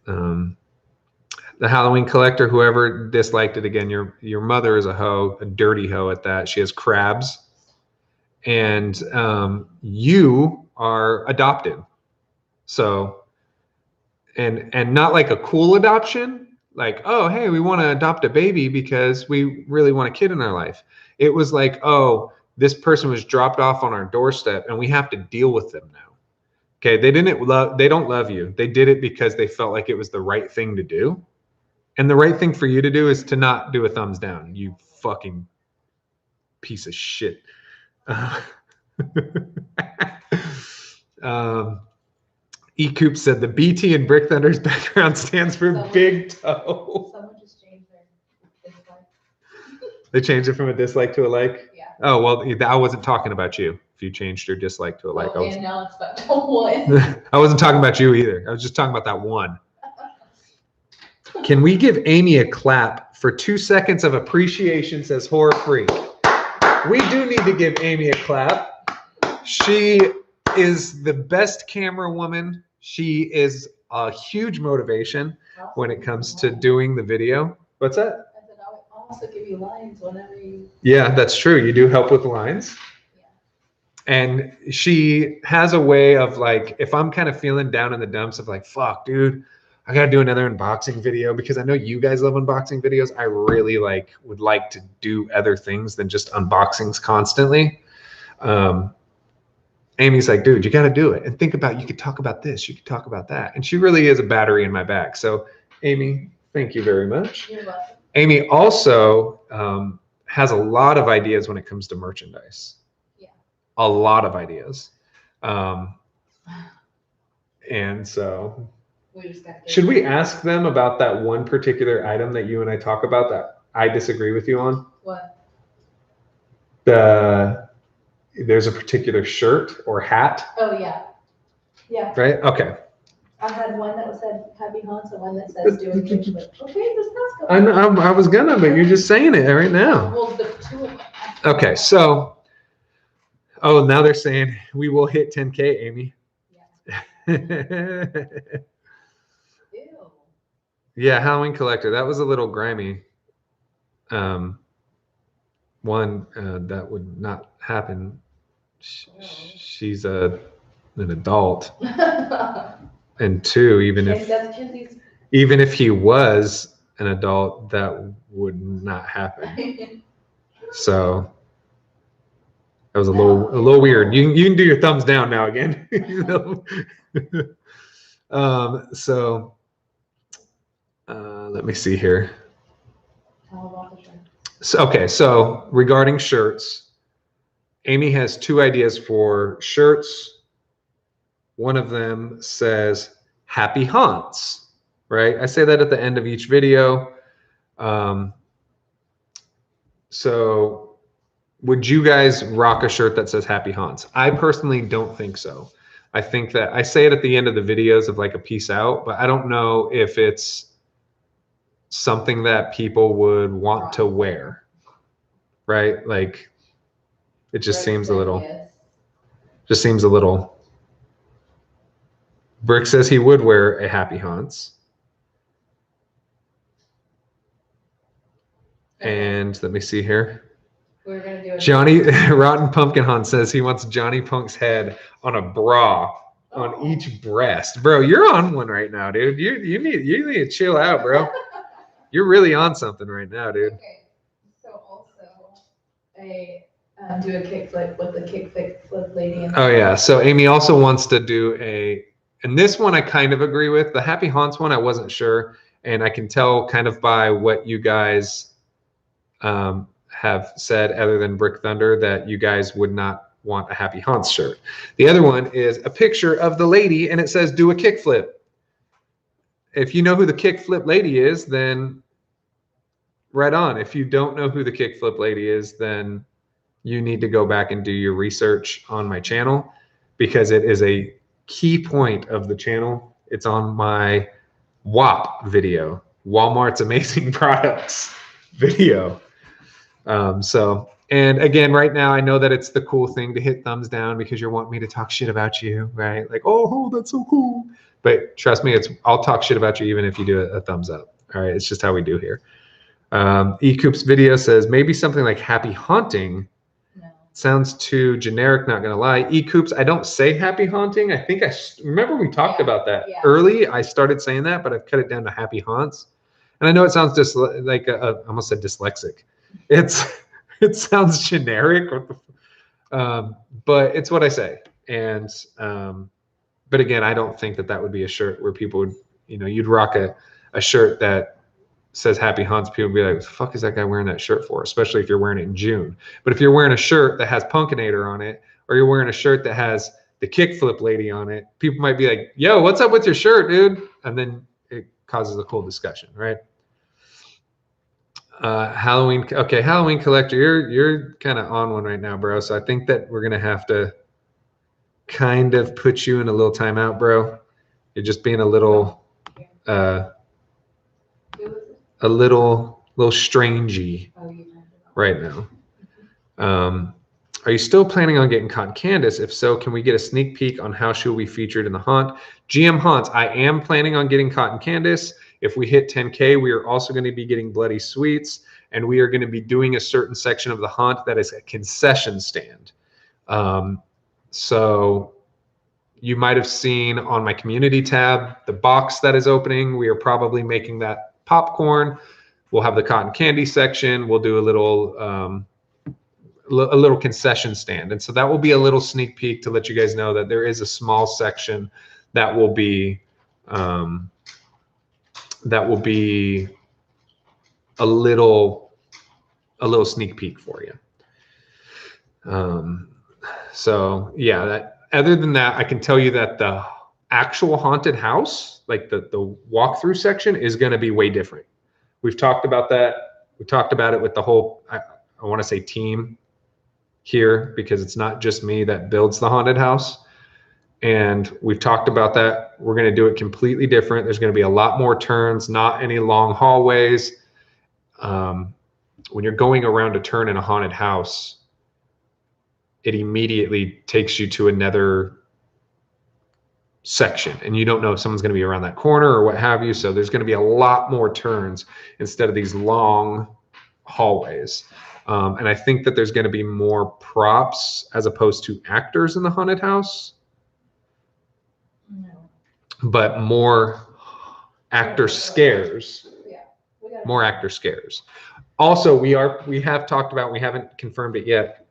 the Halloween Collector, whoever disliked it, again, your mother is a hoe, a dirty hoe at that. She has crabs. And you are adopted. So and not like a cool adoption, like, oh, hey, we want to adopt a baby because we really want a kid in our life. It was like, oh, this person was dropped off on our doorstep and we have to deal with them now. Okay, they don't love you. They did it because they felt like it was the right thing to do. And the right thing for you to do is to not do a thumbs down, you fucking piece of shit. E-Coop said the BT in Brick Thunder's background stands for Big Toe. Someone just changed their dislike. They changed it from a dislike to a like? Yeah. Oh, well, I wasn't talking about you. If you changed your dislike to a like. And now it's back to one. I wasn't talking about you either. I was just talking about that one. Can we give Amy a clap for 2 seconds of appreciation, says Horror Freak. We do need to give Amy a clap. She is the best camera woman. She is a huge motivation when it comes to doing the video. What's that? I said I'll also give you lines whenever you. Yeah, that's true. You do help with lines. Yeah. And she has a way of like, if I'm kind of feeling down in the dumps of like, fuck, dude, I gotta do another unboxing video because I know you guys love unboxing videos. I really would like to do other things than just unboxings constantly. Amy's like, dude, you got to do it. And think about, you could talk about this, you could talk about that. And she really is a battery in my back. So Amy, thank you very much. You're welcome. Amy also has a lot of ideas when it comes to merchandise. Yeah. A lot of ideas. And so should we ask them about that one particular item that you and I talk about that I disagree with you on? What? There's a particular shirt or hat. Oh, yeah. Yeah. Right? Okay. I had one that said Happy Haunts and one that says do a kickflip. Okay, this does go. I was gonna, but you're just saying it right now. Well, the two of them. Okay, so, now they're saying we will hit 10K, Amy. Yeah. Ew. Yeah, Halloween Collector. That was a little grimy. One, that would not happen. She's an adult. And two, even if he was an adult, that would not happen. So that was a little weird. You can do your thumbs down now again. So let me see here. So regarding shirts, Amy has 2 ideas for shirts. One of them says Happy Haunts, right? I say that at the end of each video. So would you guys rock a shirt that says Happy Haunts? I personally don't think so. I think that I say it at the end of the videos of like a peace out, but I don't know if it's something that people would want to wear, right? Like it just seems a little, Brick says he would wear a Happy Haunts. And let me see here. We're gonna do Johnny Rotten Pumpkin Hunt says he wants Johnny Punk's head on a bra on each breast. Bro, you're on one right now, dude. You need to chill out, bro. You're really on something right now, dude. Okay. So also do a kickflip with the kickflip lady. Oh yeah. So Amy also wants to do and this one I kind of agree with. The Happy Haunts one I wasn't sure, and I can tell kind of by what you guys have said, other than Brick Thunder, that you guys would not want a Happy Haunts shirt. The other one is a picture of the lady and it says do a kickflip. If you know who the kickflip lady is, then right on. If you don't know who the kickflip lady is, then you need to go back and do your research on my channel, because it is a key point of the channel. It's on my WAP video, Walmart's Amazing Products video. And again, right now, I know that it's the cool thing to hit thumbs down because you want me to talk shit about you, right? Like, oh, that's so cool. But trust me, I'll talk shit about you even if you do a thumbs up. All right, it's just how we do here. eCoop's video says maybe something like Happy Haunting. No. Sounds too generic, not gonna lie. eCoops, I don't say Happy Haunting. I think I remember we talked about that early. I started saying that, but I've cut it down to Happy Haunts. And I know it sounds just like I almost said dyslexic. It sounds generic, but it's what I say. And but again, I don't think that would be a shirt where people would, you'd rock a shirt that says Happy Haunts. People would be like, what the fuck is that guy wearing that shirt for? Especially if you're wearing it in June. But if you're wearing a shirt that has Punkinator on it, or you're wearing a shirt that has the kickflip lady on it, people might be like, yo, what's up with your shirt, dude? And then it causes a cool discussion, right? Halloween Collector, you're kind of on one right now, bro. So I think that we're gonna have to kind of put you in a little timeout, bro. You're just being a little strangey right now. Are you still planning on getting Cotton Candace? If so, can we get a sneak peek on how she'll be featured in the haunt? GM Haunts, I am planning on getting Cotton Candace. If we hit 10K, we are also going to be getting Bloody Sweets, and we are going to be doing a certain section of the haunt that is a concession stand. So you might have seen on my community tab, the box that is opening. We are probably making that popcorn. We'll have the cotton candy section. We'll do a little concession stand. And so that will be a little sneak peek to let you guys know that there is a small section that will be a little sneak peek for you. So yeah, other than that, I can tell you that the actual haunted house, like the walkthrough section, is going to be way different. We've talked about that. We talked about it with the whole, I want to say, team here, because it's not just me that builds the haunted house. And we've talked about that. We're going to do it completely different. There's going to be a lot more turns, not any long hallways. When you're going around a turn in a haunted house, it immediately takes you to another section, and you don't know if someone's going to be around that corner or what have you. So there's going to be a lot more turns instead of these long hallways. And I think that there's going to be more props as opposed to actors in the haunted house. No. But more actor scares. Yeah. More actor scares. Also, we have talked about, we haven't confirmed it yet,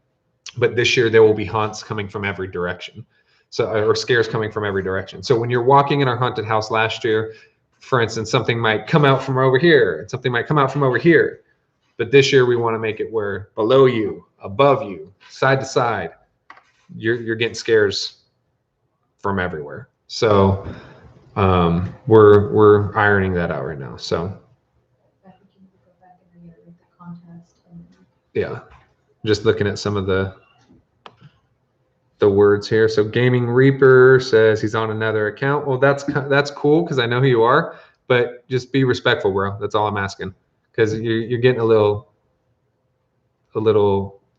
but this year there will be haunts coming from every direction. So, or scares coming from every direction. So when you're walking in our haunted house last year, for instance, something might come out from over here and something might come out from over here. But this year we want to make it where below you, above you, side to side, you're getting scares from everywhere. So we're ironing that out right now. So I think you need to go back and reiterate the contest. yeah, just looking at some of the words here. So Gaming Reaper says he's on another account. Well, that's cool, because I know who you are, but just be respectful, bro. That's all I'm asking, because you're getting a little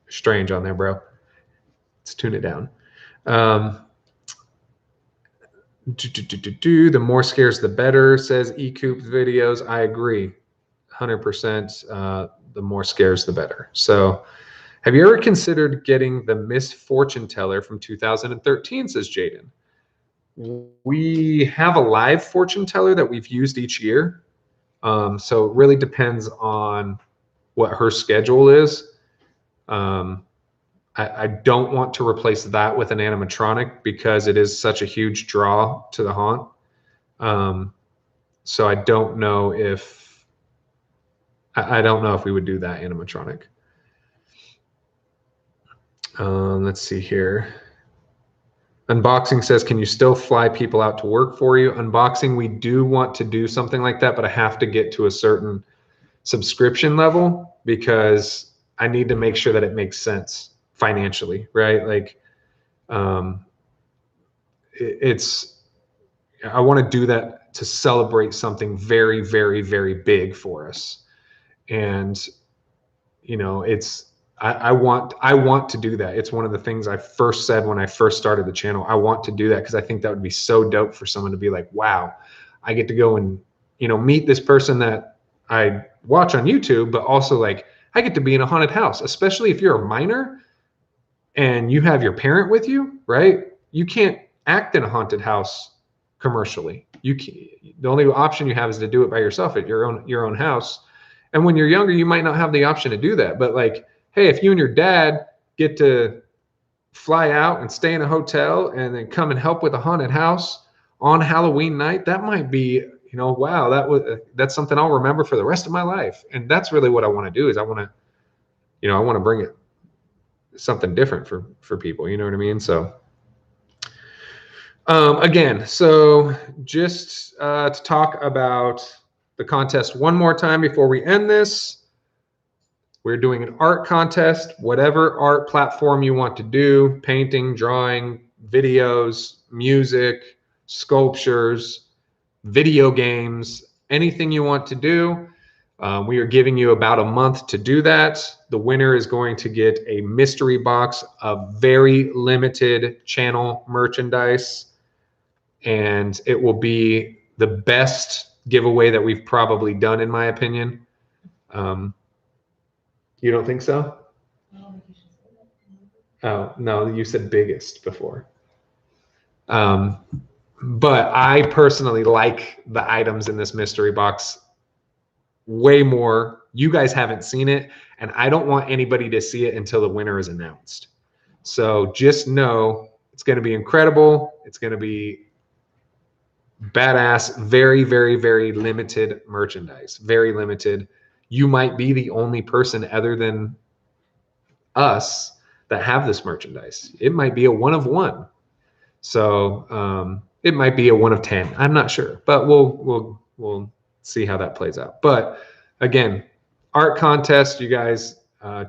strange on there, bro. Let's tune it down. The more scares, the better, says eCoop videos. I agree, 100%. The more scares, the better. So, have you ever considered getting the Miss Fortune Teller from 2013, says Jaden. We have a live fortune teller that we've used each year. So it really depends on what her schedule is. I don't want to replace that with an animatronic because it is such a huge draw to the haunt. So I don't know if we would do that animatronic. Let's see here. Unboxing says, can you still fly people out to work for you? Unboxing, we do want to do something like that, but I have to get to a certain subscription level because I need to make sure that it makes sense financially, right? Like, I want to do that to celebrate something very, very, very big for us. And, you know, I want to do that. It's one of the things I first said when I first started the channel. I want to do that because I think that would be so dope for someone to be like, wow, I get to go and, you know, meet this person that I watch on YouTube, but also like I get to be in a haunted house, especially if you're a minor and you have your parent with you, right? You can't act in a haunted house commercially. The only option you have is to do it by yourself at your own house. And when you're younger, you might not have the option to do that, but like, hey, if you and your dad get to fly out and stay in a hotel and then come and help with a haunted house on Halloween night, that might be, you know, wow, that's something I'll remember for the rest of my life. And that's really what I want to do is I want to bring it something different for people, you know what I mean? So again, so just to talk about the contest one more time before we end this. We're doing an art contest, whatever art platform you want to do, painting, drawing, videos, music, sculptures, video games, anything you want to do. We are giving you about a month to do that. The winner is going to get a mystery box of very limited channel merchandise, and it will be the best giveaway that we've probably done, in my opinion. You don't think so? I don't think you should say that. Oh, no, you said biggest before. But I personally like the items in this mystery box way more. You guys haven't seen it, and I don't want anybody to see it until the winner is announced. So just know it's going to be incredible. It's going to be badass. Very, very, very limited merchandise. Very limited. You might be the only person other than us that have this merchandise. It might be a one of one. So it might be a one of 10. I'm not sure, but we'll see how that plays out. But again, art contest, you guys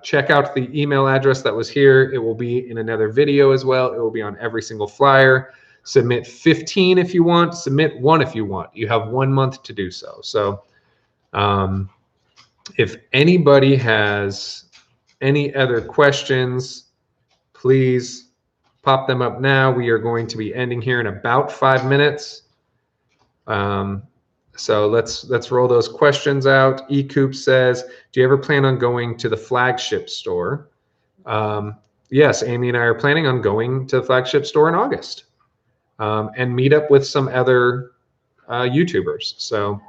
check out the email address that was here. It will be in another video as well. It will be on every single flyer. Submit 15 if you want. Submit 1 if you want. You have 1 month to do so. So if anybody has any other questions, please pop them up now. We are going to be ending here in about 5 minutes. So let's roll those questions out. eCoop says, do you ever plan on going to the flagship store? Yes, Amy and I are planning on going to the flagship store in August and meet up with some other YouTubers. So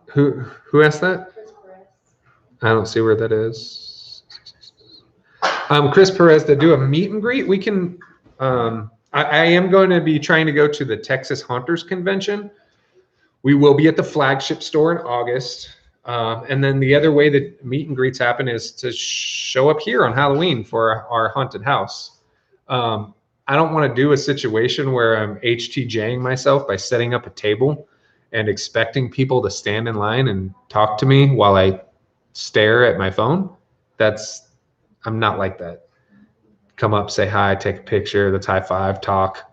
who asked that? I don't see where that is. Chris Perez, to do a meet and greet, we can. I am going to be trying to go to the Texas Haunters Convention. We will be at the flagship store in August. And then the other way that meet and greets happen is to show up here on Halloween for our haunted house. I don't want to do a situation where I'm HTJing myself by setting up a table and expecting people to stand in line and talk to me while I stare at my phone. I'm not like that. Come up, say hi, take a picture, let's high five, talk,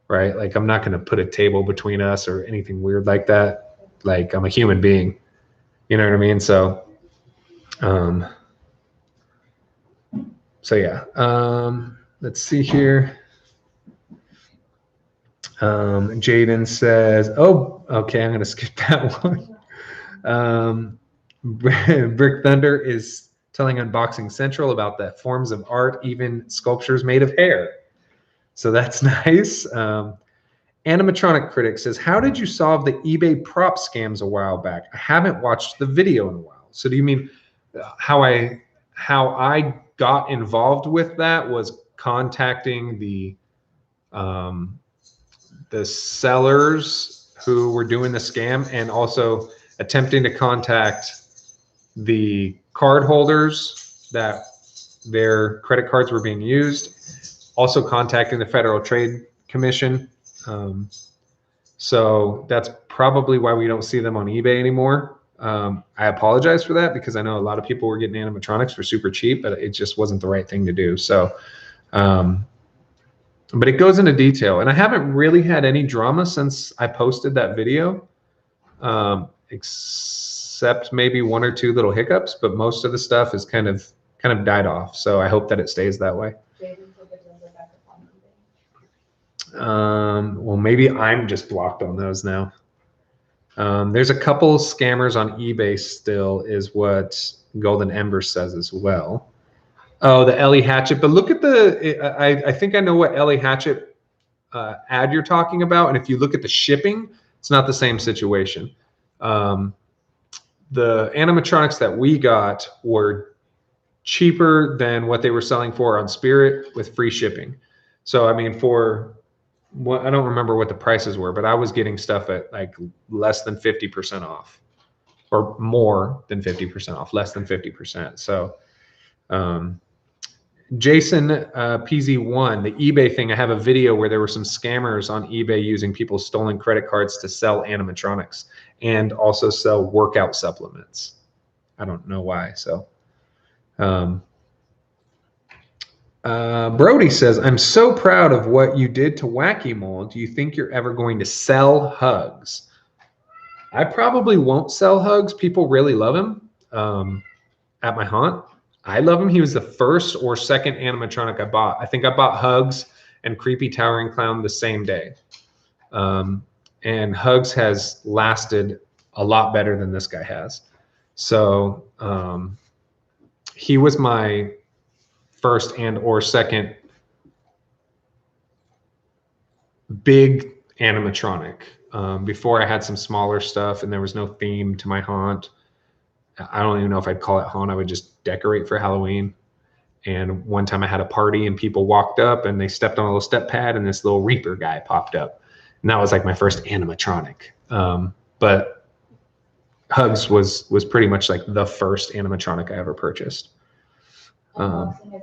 right? Like I'm not going to put a table between us or anything weird like that. Like I'm a human being, you know what I mean? So yeah, let's see here. Jaden says, oh, okay, I'm going to skip that one. Brick Thunder is telling Unboxing Central about the forms of art, even sculptures made of hair. So that's nice. Animatronic Critic says, how did you solve the eBay prop scams a while back? I haven't watched the video in a while. So do you mean how I got involved with that was contacting the sellers who were doing the scam and also attempting to contact the card holders that their credit cards were being used, also contacting the Federal Trade Commission. So that's probably why we don't see them on eBay anymore. I apologize for that because I know a lot of people were getting animatronics for super cheap, but it just wasn't the right thing to do. So, but it goes into detail, and I haven't really had any drama since I posted that video, except maybe 1 or 2 little hiccups, but most of the stuff is kind of died off. So I hope that it stays that way. Well, maybe I'm just blocked on those now. There's a couple scammers on eBay still, is what Golden Ember says as well. Oh, the Ellie Hatchet. But look at I think I know what Ellie Hatchet ad you're talking about. And if you look at the shipping, it's not the same situation. The animatronics that we got were cheaper than what they were selling for on Spirit with free shipping. So, I mean, I don't remember what the prices were, but I was getting stuff at like less than 50% off or more than 50% off, less than 50%. So, Jason PZ1, the eBay thing, I have a video where there were some scammers on eBay using people's stolen credit cards to sell animatronics and also sell workout supplements. I don't know why. So, Brody says, I'm so proud of what you did to Wacky Mole. Do you think you're ever going to sell Hugs? I probably won't sell Hugs. People really love him at my haunt. I love him. He was the first or second animatronic I bought. I think I bought Hugs and Creepy Towering Clown the same day. And Hugs has lasted a lot better than this guy has. So he was my first and or second big animatronic. Before I had some smaller stuff and there was no theme to my haunt. I don't even know if I'd call it haunt. I would just decorate for Halloween. And one time I had a party and people walked up and they stepped on a little step pad and this little Reaper guy popped up. And that was like my first animatronic. But Hugs was pretty much like the first animatronic I ever purchased. Unboxing is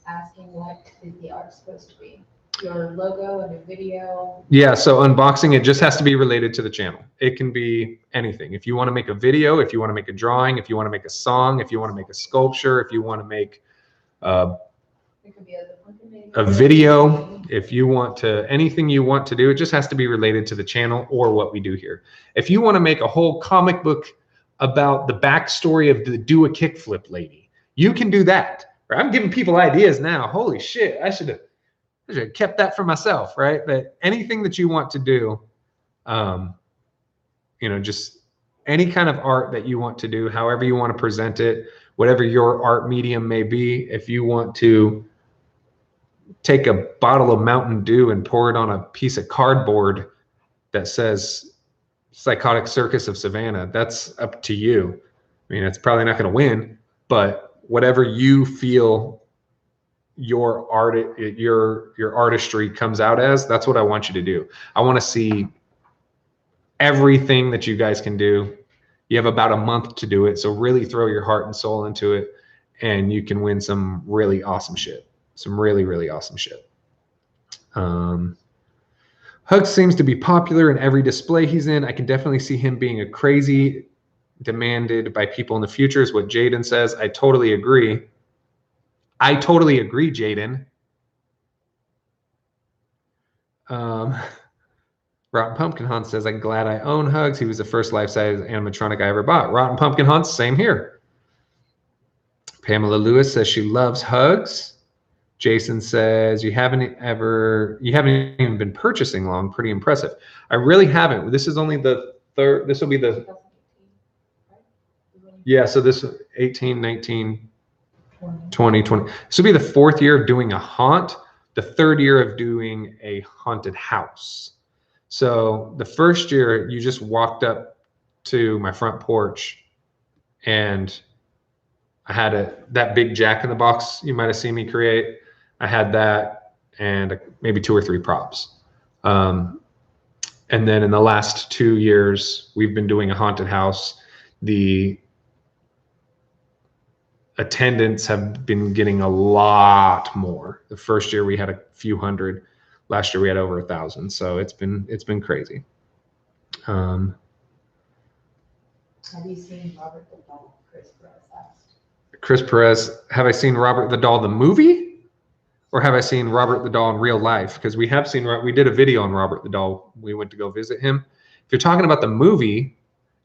asking what is the art supposed to be? Your logo and a video? Yeah, so unboxing, it just has to be related to the channel. It can be anything. If you want to make a video, if you want to make a drawing, if you want to make a song, if you want to make a sculpture, if you want to make It could be a video, if you want to, anything you want to do, it just has to be related to the channel or what we do here. If you want to make a whole comic book about the backstory of the do a kickflip lady, you can do that. Right? I'm giving people ideas now. Holy shit, I should have kept that for myself, right? That anything that you want to do, you know, just any kind of art that you want to do, however you want to present it, whatever your art medium may be. If you want to take a bottle of Mountain Dew and pour it on a piece of cardboard that says Psychotic Circus of Savannah, that's up to you. I mean, it's probably not going to win, but whatever you feel your art, your artistry comes out as, that's what I want you to do. I want to see everything that you guys can do. You have about a month to do it, so really throw your heart and soul into it, and you can win some really awesome shit. Some really, really awesome shit. Hugs seems to be popular in every display he's in. I can definitely see him being a crazy demanded by people in the future, is what Jaden says. I totally agree. I totally agree, Jaden. Rotten Pumpkin Hunt says, I'm glad I own Hugs. He was the first life-size animatronic I ever bought. Rotten Pumpkin Hunt, same here. Pamela Lewis says she loves Hugs. Jason says, you haven't even been purchasing long. Pretty impressive. I really haven't. This is only the third. This will be the, yeah, so this 18, 19, 20. This will be the fourth year of doing a haunt, the third year of doing a haunted house. So the first year you just walked up to my front porch and I had that big Jack-in-the-Box you might have seen me create. I had that and maybe 2 or 3 props. And then in the last 2 years, we've been doing a haunted house. The attendants have been getting a lot more. The first year we had a few hundred. Last year we had over 1,000. So it's been crazy. Have you seen Robert the Doll? Chris Perez asked. Chris Perez, have I seen Robert the Doll the movie? Or have I seen Robert the Doll in real life? Because we have seen, we did a video on Robert the Doll. We went to go visit him. If you're talking about the movie,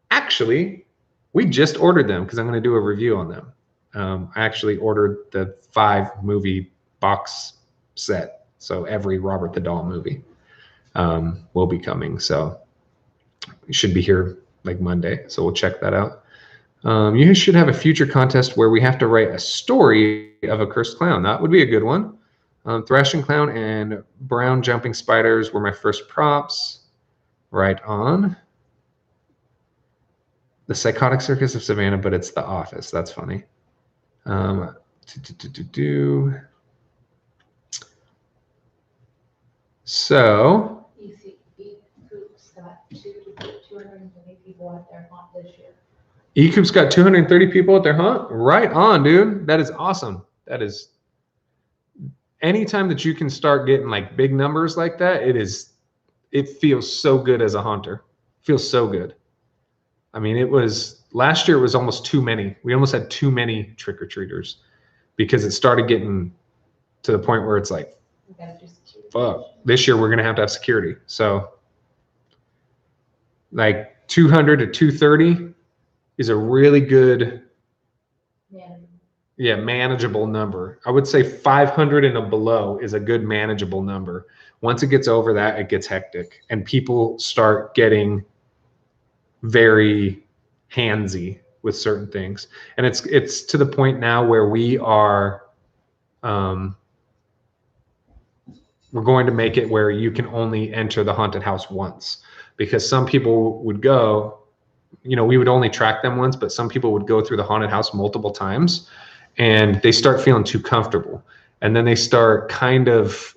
actually, we just ordered them because I'm going to do a review on them. I actually ordered the 5 movie box set. So every Robert the Doll movie will be coming. So it should be here like Monday. So we'll check that out. You should have a future contest where we have to write a story of a cursed clown. That would be a good one. Thrashing Clown and Brown Jumping Spiders were my first props. Right on. The Psychotic Circus of Savannah, but it's The Office. That's funny. So. E-Coop's got 230 people at their haunt this year. E-Coop's got 230 people at their haunt? Right on, dude. That is awesome. That is. Anytime that you can start getting like big numbers like that, it feels so good as a haunter. It feels so good. I mean, last year it was almost too many. We almost had too many trick-or-treaters because it started getting to the point where it's like, fuck, this year we're going to have security. So like 200 to 230 is a really good, manageable number. I would say 500 and below is a good manageable number. Once it gets over that, it gets hectic and people start getting very handsy with certain things. And it's to the point now where we are, we're going to make it where you can only enter the haunted house once, because some people would go, you know, we would only track them once, but some people would go through the haunted house multiple times and they start feeling too comfortable. And then they start kind of,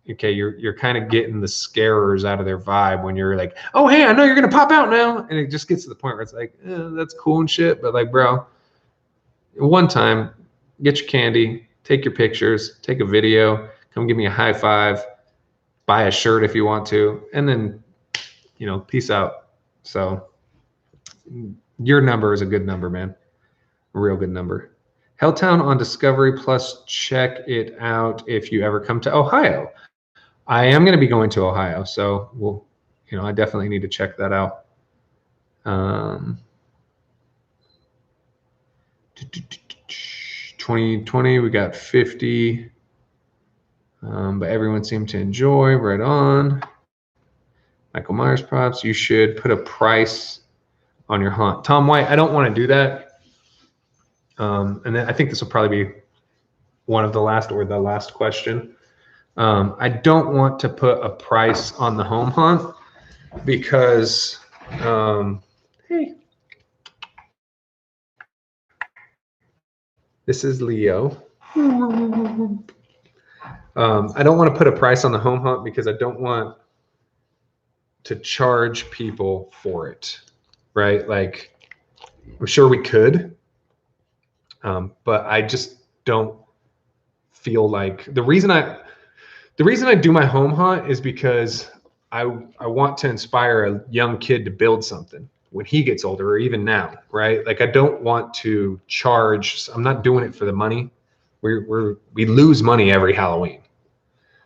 okay, you're kind of getting the scarers out of their vibe when you're like, oh, hey, I know you're going to pop out now. And it just gets to the point where it's like, that's cool and shit. But like, bro, one time, get your candy, take your pictures, take a video, come give me a high five, buy a shirt if you want to, and then, you know, peace out. So your number is a good number, man. A real good number. Helltown on Discovery Plus. Check it out if you ever come to Ohio. I am going to be going to Ohio, so we'll, you know, I definitely need to check that out. 2020, we got 50, but everyone seemed to enjoy. Right on. Michael Myers props. You should put a price on your haunt. Tom White, I don't want to do that. And then I think this will probably be one of the last or the last question. I don't want to put a price on the home haunt because, hey, this is Leo. I don't want to put a price on the home haunt because I don't want to charge people for it, right? Like, I'm sure we could, but I just don't feel like the reason I do my home haunt is because I want to inspire a young kid to build something when he gets older, or even now, right? Like, I don't want to charge. I'm not doing it for the money. We lose money every Halloween.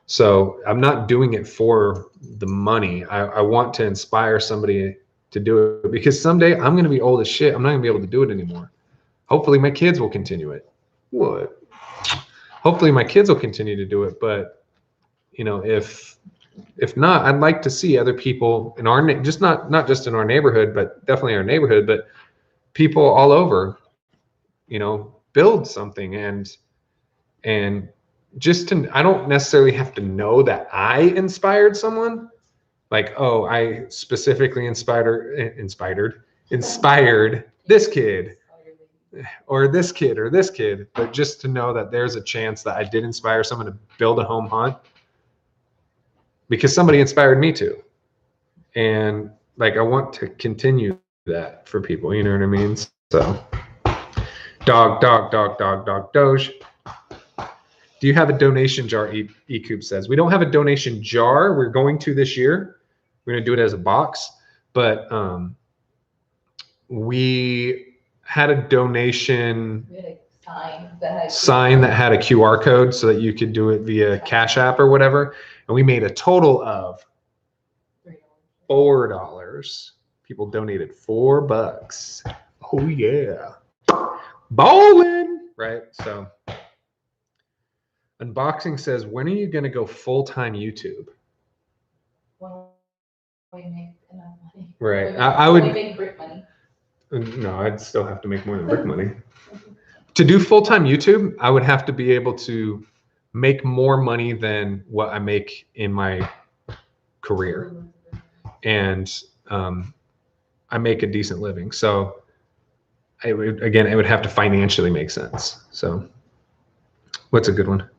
So I'm not doing it for the money. I want to inspire somebody to do it because someday I'm going to be old as shit. I'm not going to be able to do it anymore. Hopefully my kids will continue it. What? Hopefully my kids will continue to do it. But, you know, if not, I'd like to see other people in our, just not just in our neighborhood, but definitely our neighborhood, but people all over, you know, build something and just to, I don't necessarily have to know that I inspired someone. Like, oh, I specifically inspired this kid or this kid or this kid, but just to know that there's a chance that I did inspire someone to build a home haunt because somebody inspired me to. And like, I want to continue that for people, you know what I mean? So dog, Doge. Do you have a donation jar? Ecoop says. We don't have a donation jar. We're going to this year. We're going to do it as a box. But we had a donation sign that had a QR code so that you could do it via Cash App or whatever. And we made a total of $4. People donated $4. Oh, yeah. Bowling. Right? So. Unboxing says, when are you going to go full-time YouTube? When we make enough money. Right. I would make brick money. No, I'd still have to make more than brick money. To do full-time YouTube, I would have to be able to make more money than what I make in my career. And I make a decent living. So it would have to financially make sense. So what's a good one?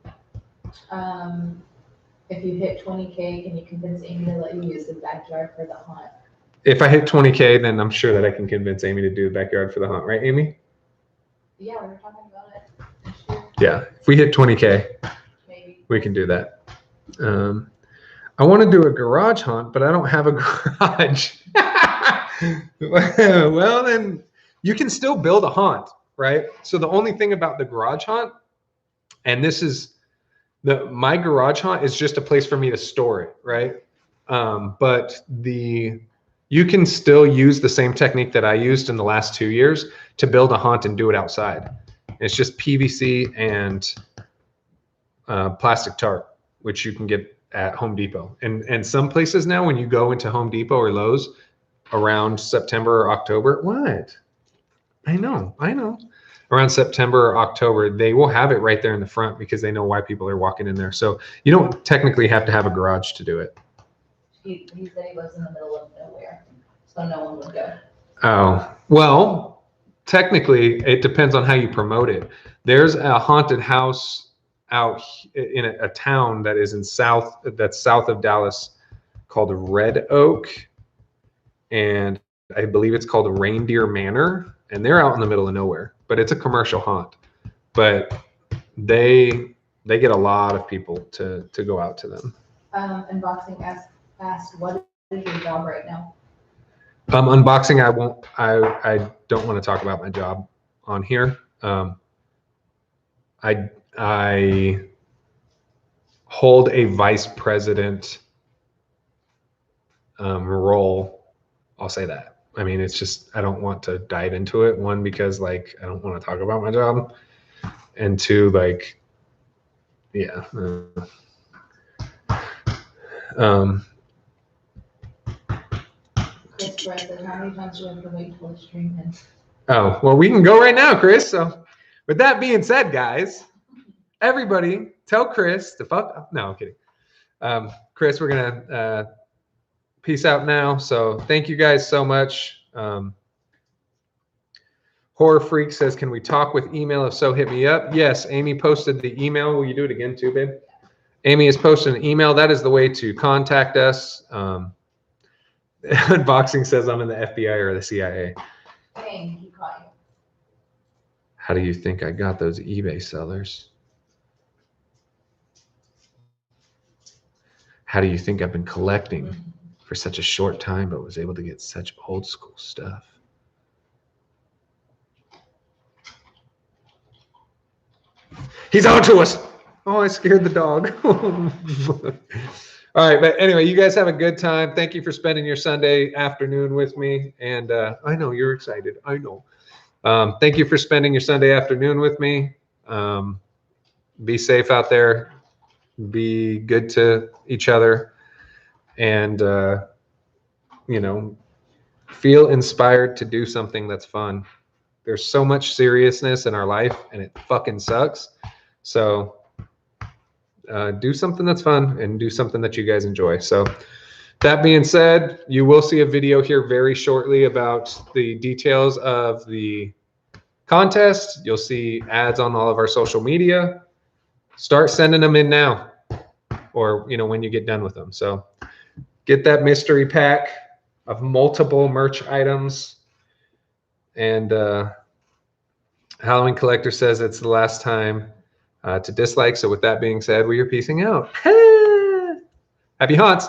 If you hit 20K, can you convince Amy to let you use the backyard for the haunt? If I hit 20K, then I'm sure that I can convince Amy to do the backyard for the haunt, right, Amy? Yeah, we were talking about it. Sure. Yeah, if we hit 20K, maybe we can do that. I want to do a garage haunt, but I don't have a garage. Well, then you can still build a haunt, right? So the only thing about the garage haunt, and this is my garage haunt is just a place for me to store it, right? But you can still use the same technique that I used in the last 2 years to build a haunt and do it outside. It's just PVC and plastic tarp, which you can get at Home Depot. And some places now, when you go into Home Depot or Lowe's around September or October, what? I know. Around September or October, they will have it right there in the front because they know why people are walking in there. So you don't technically have to have a garage to do it. He said he lives in the middle of nowhere, so no one would go. Oh, well, technically it depends on how you promote it. There's a haunted house out in a town that is that's south of Dallas called Red Oak. And I believe it's called Reindeer Manor, and they're out in the middle of nowhere, but it's a commercial haunt. But they get a lot of people to go out to them. Unboxing asked, what is your job right now? Unboxing, I don't want to talk about my job on here. I hold a vice president role. I'll say that. I mean, it's just, I don't want to dive into it. One, because like, I don't want to talk about my job. And two, like, yeah. Chris said, how many times do I have to wait till the stream ends? Oh, well, we can go right now, Chris. So with that being said, guys, everybody tell Chris to fuck up. No, I'm kidding. Chris, we're going to peace out now. So thank you guys so much. Horror Freak says, can we talk with email? If so, hit me up. Yes, Amy posted the email. Will you do it again too, babe? Amy has posted an email. That is the way to contact us. Unboxing says I'm in the FBI or the CIA. Dang, he caught you. How do you think I got those eBay sellers? How do you think I've been collecting for such a short time, but was able to get such old school stuff? He's on to us. Oh, I scared the dog. All right, but anyway, you guys have a good time. Thank you for spending your Sunday afternoon with me. And I know you're excited. I know. Thank you for spending your Sunday afternoon with me. Be safe out there. Be good to each other. And, you know, feel inspired to do something that's fun. There's so much seriousness in our life, and it fucking sucks. So do something that's fun and do something that you guys enjoy. So that being said, you will see a video here very shortly about the details of the contest. You'll see ads on all of our social media. Start sending them in now, or, you know, when you get done with them. So get that mystery pack of multiple merch items. And Halloween Collector says it's the last time to dislike. So with that being said, we are peacing out. Happy haunts.